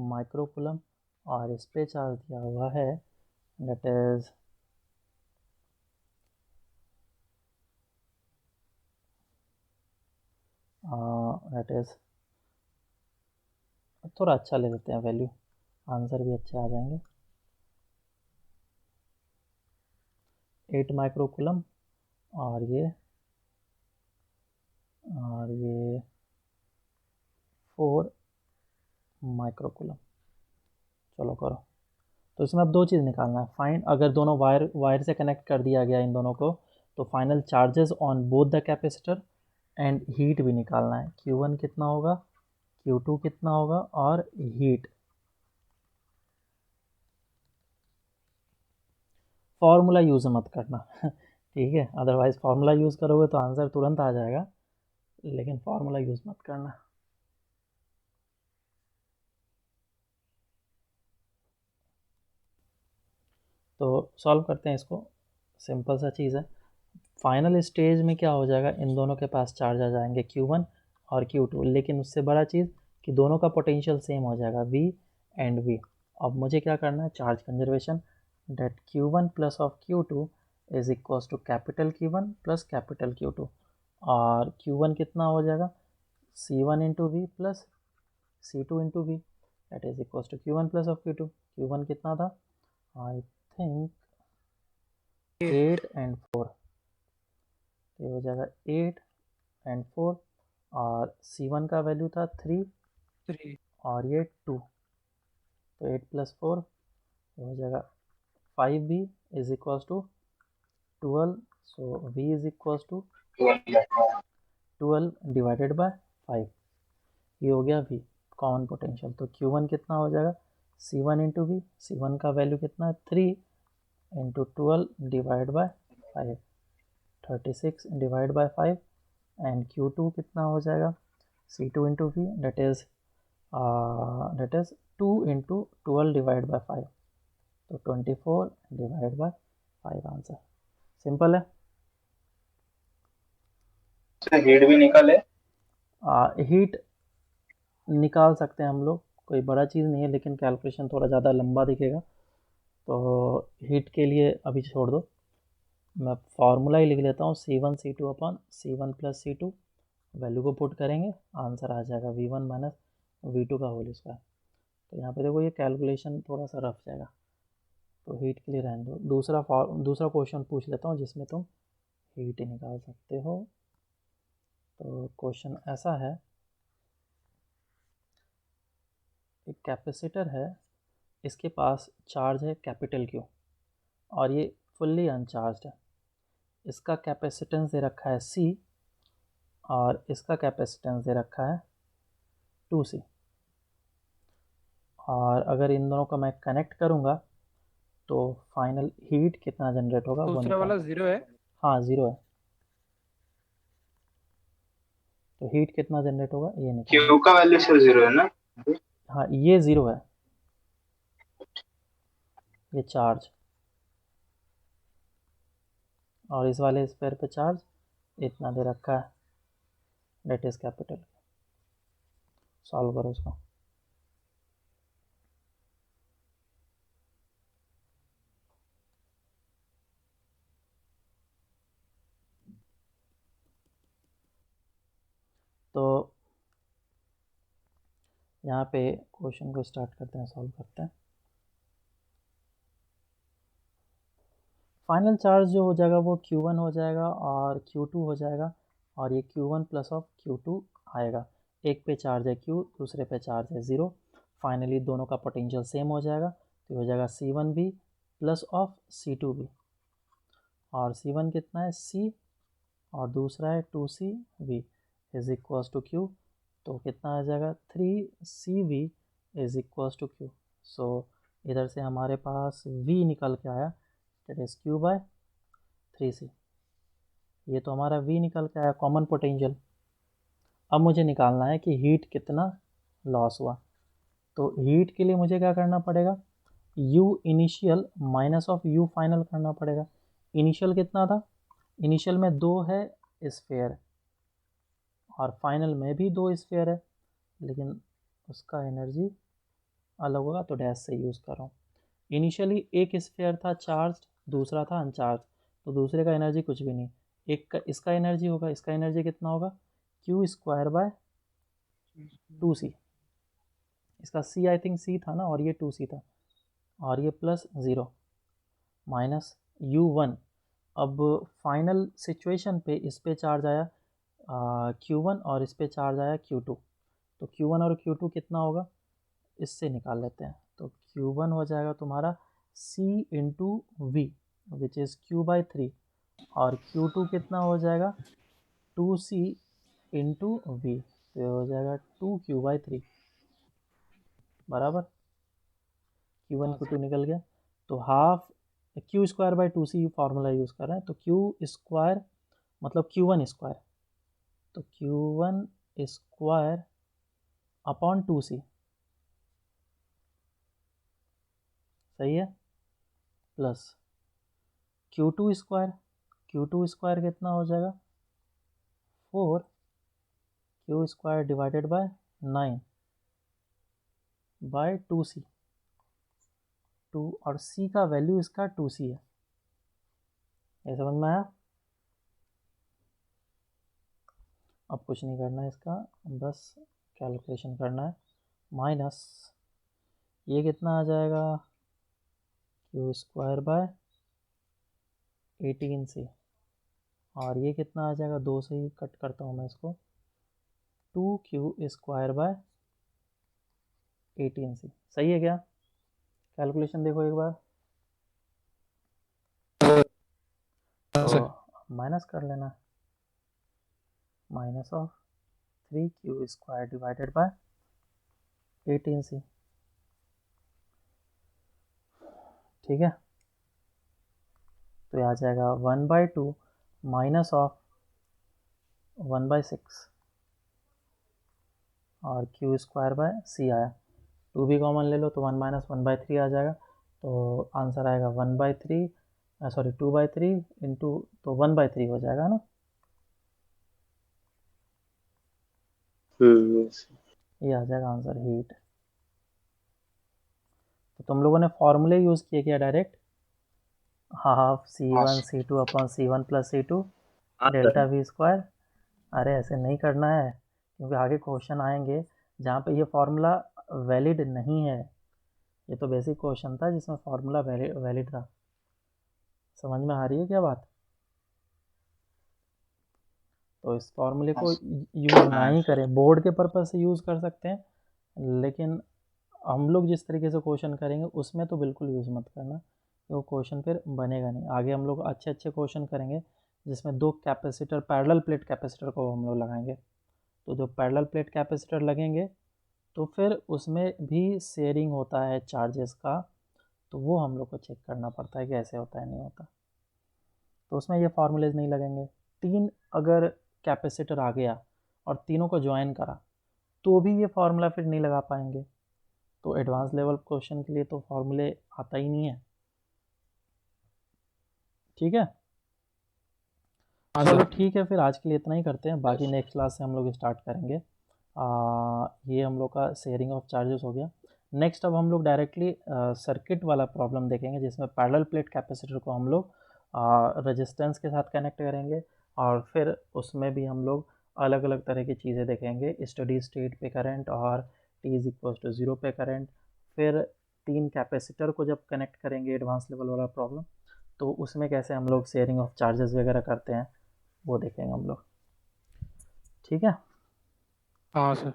माइक्रोकूलम, और इस पे चार्ज दिया हुआ है दैट इज़ थोड़ा अच्छा ले लेते हैं वैल्यू, आंसर भी अच्छे आ जाएंगे। 8 माइक्रोकूलम और ये 4 माइक्रोकूलम। चलो करो। तो इसमें अब दो चीज़ निकालना है, फाइंड, अगर दोनों वायर से कनेक्ट कर दिया गया इन दोनों को तो final charges on both the capacitor, and heat भी निकालना है, Q1 कितना होगा, Q2 कितना होगा, और हीट। फार्मूला यूज़ मत करना ठीक है, अदरवाइज़ फार्मूला यूज़ करोगे तो आंसर तुरंत आ जाएगा, लेकिन फार्मूला यूज़ मत करना। तो सॉल्व करते हैं इसको, सिंपल सा चीज़ है। फाइनल स्टेज में क्या हो जाएगा, इन दोनों के पास चार्ज आ जाएंगे Q1 और Q2, लेकिन उससे बड़ा चीज़ कि दोनों का पोटेंशियल सेम हो जाएगा V एंड V। अब मुझे क्या करना है, charge conservation, that Q1 plus of Q2 is equals to capital Q1 plus capital Q2, और Q1 कितना हो जाएगा C1 into V plus C2 into V, that is equals to Q1 plus of Q2। Q1 कितना था, I think 8 and 4, तो ये हो जाएगा 8 एंड 4, और C1 का वैल्यू था 3 और ये 2, तो 8 प्लस 4 ये हो जाएगा 5V is equals to 12, so V is equals to 12 divided by 5, ये हो गया V कॉमन पोटेंशियल। तो Q1 कितना हो जाएगा C1 इंटू वी, C1 का वैल्यू कितना है 3 into 12 divide by 5, 36 divide by 5, and Q2 कितना हो जाएगा C2 into V, that is 2 into 12 divide by 5, तो 24 डिवाइड बाय 5 आंसर। सिंपल है। हीट भी निकाले, हीट निकाल सकते हैं हम लोग, कोई बड़ा चीज़ नहीं है, लेकिन कैलकुलेशन थोड़ा ज़्यादा लंबा दिखेगा, तो हीट के लिए अभी छोड़ दो, मैं फार्मूला ही लिख लेता हूँ, C1 C2 upon C1 plus C2, value को पुट करेंगे, आंसर आ जाएगा V1 माइनस V2 का होल स्क्वायर। तो यहाँ पे देखो ये कैलकुलेशन थोड़ा सा रफ जाएगा, तो हीट के लिए रहने दो। दूसरा क्वेश्चन पूछ लेता हूँ जिसमें तुम हीट निकाल सकते हो। तो क्वेश्चन ऐसा है, एक कैपेसिटर है, इसके पास चार्ज है कैपिटल Q, और ये फुल्ली अनचार्ज है, इसका कैपेसिटेंस दे रखा है C और इसका कैपेसिटेंस दे रखा है 2C, और अगर इन दोनों को मैं कनेक्ट करूँगा तो फाइनल हीट कितना जनरेट होगा वो दूसरा निकाल। वाला 0 है। हाँ 0 है। तो हीट कितना जनरेट होगा ये निकालना। क्यू का वैल्यू सर 0 है ना? हाँ ये 0 है, ये चार्ज, और इस वाले स्फीयर पे चार्ज इतना दे रखा है, डेट इज कैपिटल। सॉल्व करो इसको। तो यहाँ पे क्वेश्चन को स्टार्ट करते हैं, सॉल्व करते हैं। फाइनल चार्ज जो हो जाएगा वो Q1 हो जाएगा और Q2 हो जाएगा, और ये Q1 प्लस ऑफ Q2 आएगा। एक पे चार्ज है Q, दूसरे पे चार्ज है 0। फाइनली दोनों का पोटेंशियल सेम हो जाएगा, तो हो जाएगा C1V प्लस ऑफ C2V, और C1 कितना है C, और दूसरा है 2CV is equals to Q, तो कितना आ जाएगा 3CV is equals to Q। So इधर से हमारे पास V निकल के आया, दैट इज Q/3C। ये तो हमारा V निकल के आया, कॉमन पोटेंशियल। अब मुझे निकालना है कि हीट कितना लॉस हुआ। तो हीट के लिए मुझे क्या करना पड़ेगा, U initial minus of U final करना पड़ेगा। इनिशियल कितना था, इनिशियल में 2 है स्फीयर, और फाइनल में भी 2 स्फीयर है, लेकिन उसका एनर्जी अलग होगा तो डैश से यूज़ कर रहा हूँ। इनिशियली एक स्फीयर था चार्ज, दूसरा था अनचार्ज, तो दूसरे का एनर्जी कुछ भी नहीं। एक का इसका एनर्जी होगा, इसका एनर्जी कितना होगा Q²/2C। इसका C आई थिंक C था ना, और ये 2C था, और ये प्लस 0 माइनस U1। अब फाइनल सिचुएशन पे इस पे चार्ज आया Q1 और इस पे चार्ज आया Q2, तो Q1 और Q2 कितना होगा इससे निकाल लेते हैं। तो Q1 हो जाएगा तुम्हारा C into V which is Q/3, और Q2 कितना हो जाएगा 2C इंटू V, तो हो जाएगा 2Q/3 बराबर। Q1 Q2 निकल गया, तो हाफ Q²/2C फार्मूला यूज़ कर रहे हैं, तो Q² मतलब Q1², तो Q1² अपॉन 2C, सही है, प्लस Q2² कितना हो जाएगा 4Q² डिवाइडेड बाय 9/2C, 2 और C का वैल्यू इसका 2C है। ये समझ में आया। अब कुछ नहीं करना है इसका, बस कैलकुलेशन करना है। माइनस ये कितना आ जाएगा Q²/18C, और ये कितना आ जाएगा, 2 से ही कट करता हूँ मैं इसको, 2Q²/18C। सही है क्या? कैलकुलेशन देखो एक बार, तो माइनस कर लेना, minus of 3Q² divided by 18C, ठीक है। तो ये आ जाएगा 1/2 माइनस ऑफ 1/6, और Q²/C आया, 2 भी कॉमन ले लो तो 1 माइनस 1/3 आ जाएगा, तो आंसर आएगा 1/3 सॉरी 2/3 इंटू, तो 1/3 हो जाएगा ना। ये आ जाएगा आंसर हीट। तो तुम लोगों ने फॉर्मूले यूज़ किए क्या direct, half C1 C2 upon C1 plus C2 delta V²। अरे ऐसे नहीं करना है, क्योंकि आगे क्वेश्चन आएंगे जहाँ पे ये फार्मूला वैलिड नहीं है। ये तो बेसिक क्वेश्चन था जिसमें फार्मूला वैलिड था। समझ में आ रही है क्या बात? तो इस फार्मूले को यूज़ ना ही करें, बोर्ड के पर्पज़ से यूज़ कर सकते हैं, लेकिन हम लोग जिस तरीके से क्वेश्चन करेंगे उसमें तो बिल्कुल यूज़ मत करना, वो क्वेश्चन फिर बनेगा नहीं। आगे हम लोग अच्छे अच्छे क्वेश्चन करेंगे जिसमें 2 कैपेसिटर, पैरेलल प्लेट कैपेसिटर को हम लोग लगाएंगे, तो जो पैरेलल प्लेट कैपेसिटर लगेंगे तो फिर उसमें भी शेयरिंग होता है चार्जेस का, तो वो हम लोग को चेक करना पड़ता है कि ऐसे होता है नहीं होता, तो उसमें ये फार्मूलेज नहीं लगेंगे। 3 अगर कैपेसिटर आ गया और तीनों को ज्वाइन करा तो भी ये फार्मूला फिर नहीं लगा पाएंगे। तो एडवांस लेवल क्वेश्चन के लिए तो फार्मूले आता ही नहीं है। ठीक है, हाँ चलो सर। ठीक है, फिर आज के लिए इतना ही करते हैं, बाकी नेक्स्ट क्लास से हम लोग स्टार्ट करेंगे। ये हम लोग का शेयरिंग ऑफ चार्जेस हो गया। नेक्स्ट अब हम लोग डायरेक्टली सर्किट वाला प्रॉब्लम देखेंगे, जिसमें पैरेलल प्लेट कैपेसिटर को हम लोग रेजिस्टेंस के साथ कनेक्ट करेंगे, और फिर उसमें भी हम लोग अलग अलग तरह की चीज़ें देखेंगे, स्टडी स्टेट पे करंट और t इज इक्वल टू 0 पे करंट। फिर 3 कैपेसिटर को जब कनेक्ट करेंगे एडवांस लेवल वाला प्रॉब्लम, तो उसमें कैसे हम लोग शेयरिंग ऑफ चार्जेस वगैरह करते हैं वो देखेंगे हम लोग। ठीक है, हाँ सर।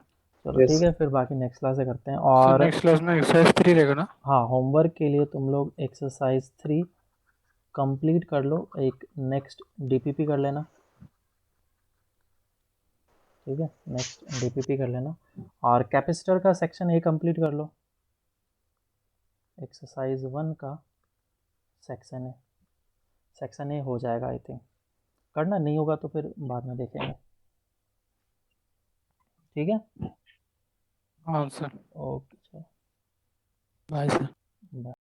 चलो Yes. ठीक है, फिर बाकी नेक्स्ट क्लास से करते हैं। सर और नेक्स्ट क्लास में एक्सरसाइज 3 रहेगा ना? हाँ, होमवर्क के लिए तुम लोग एक्सरसाइज 3 कंप्लीट कर लो, एक नेक्स्ट डीपीपी कर लेना। ठीक है, नेक्स्ट डीपीपी कर लेना, और कैपेसिटर का सेक्शन ए कंप्लीट कर लो, एक्सरसाइज 1 का सेक्शन ए हो जाएगा आई थिंक। करना नहीं होगा तो फिर बाद में देखेंगे। ठीक है, हाँ सर। ओके, चलो बाय सर। बाय।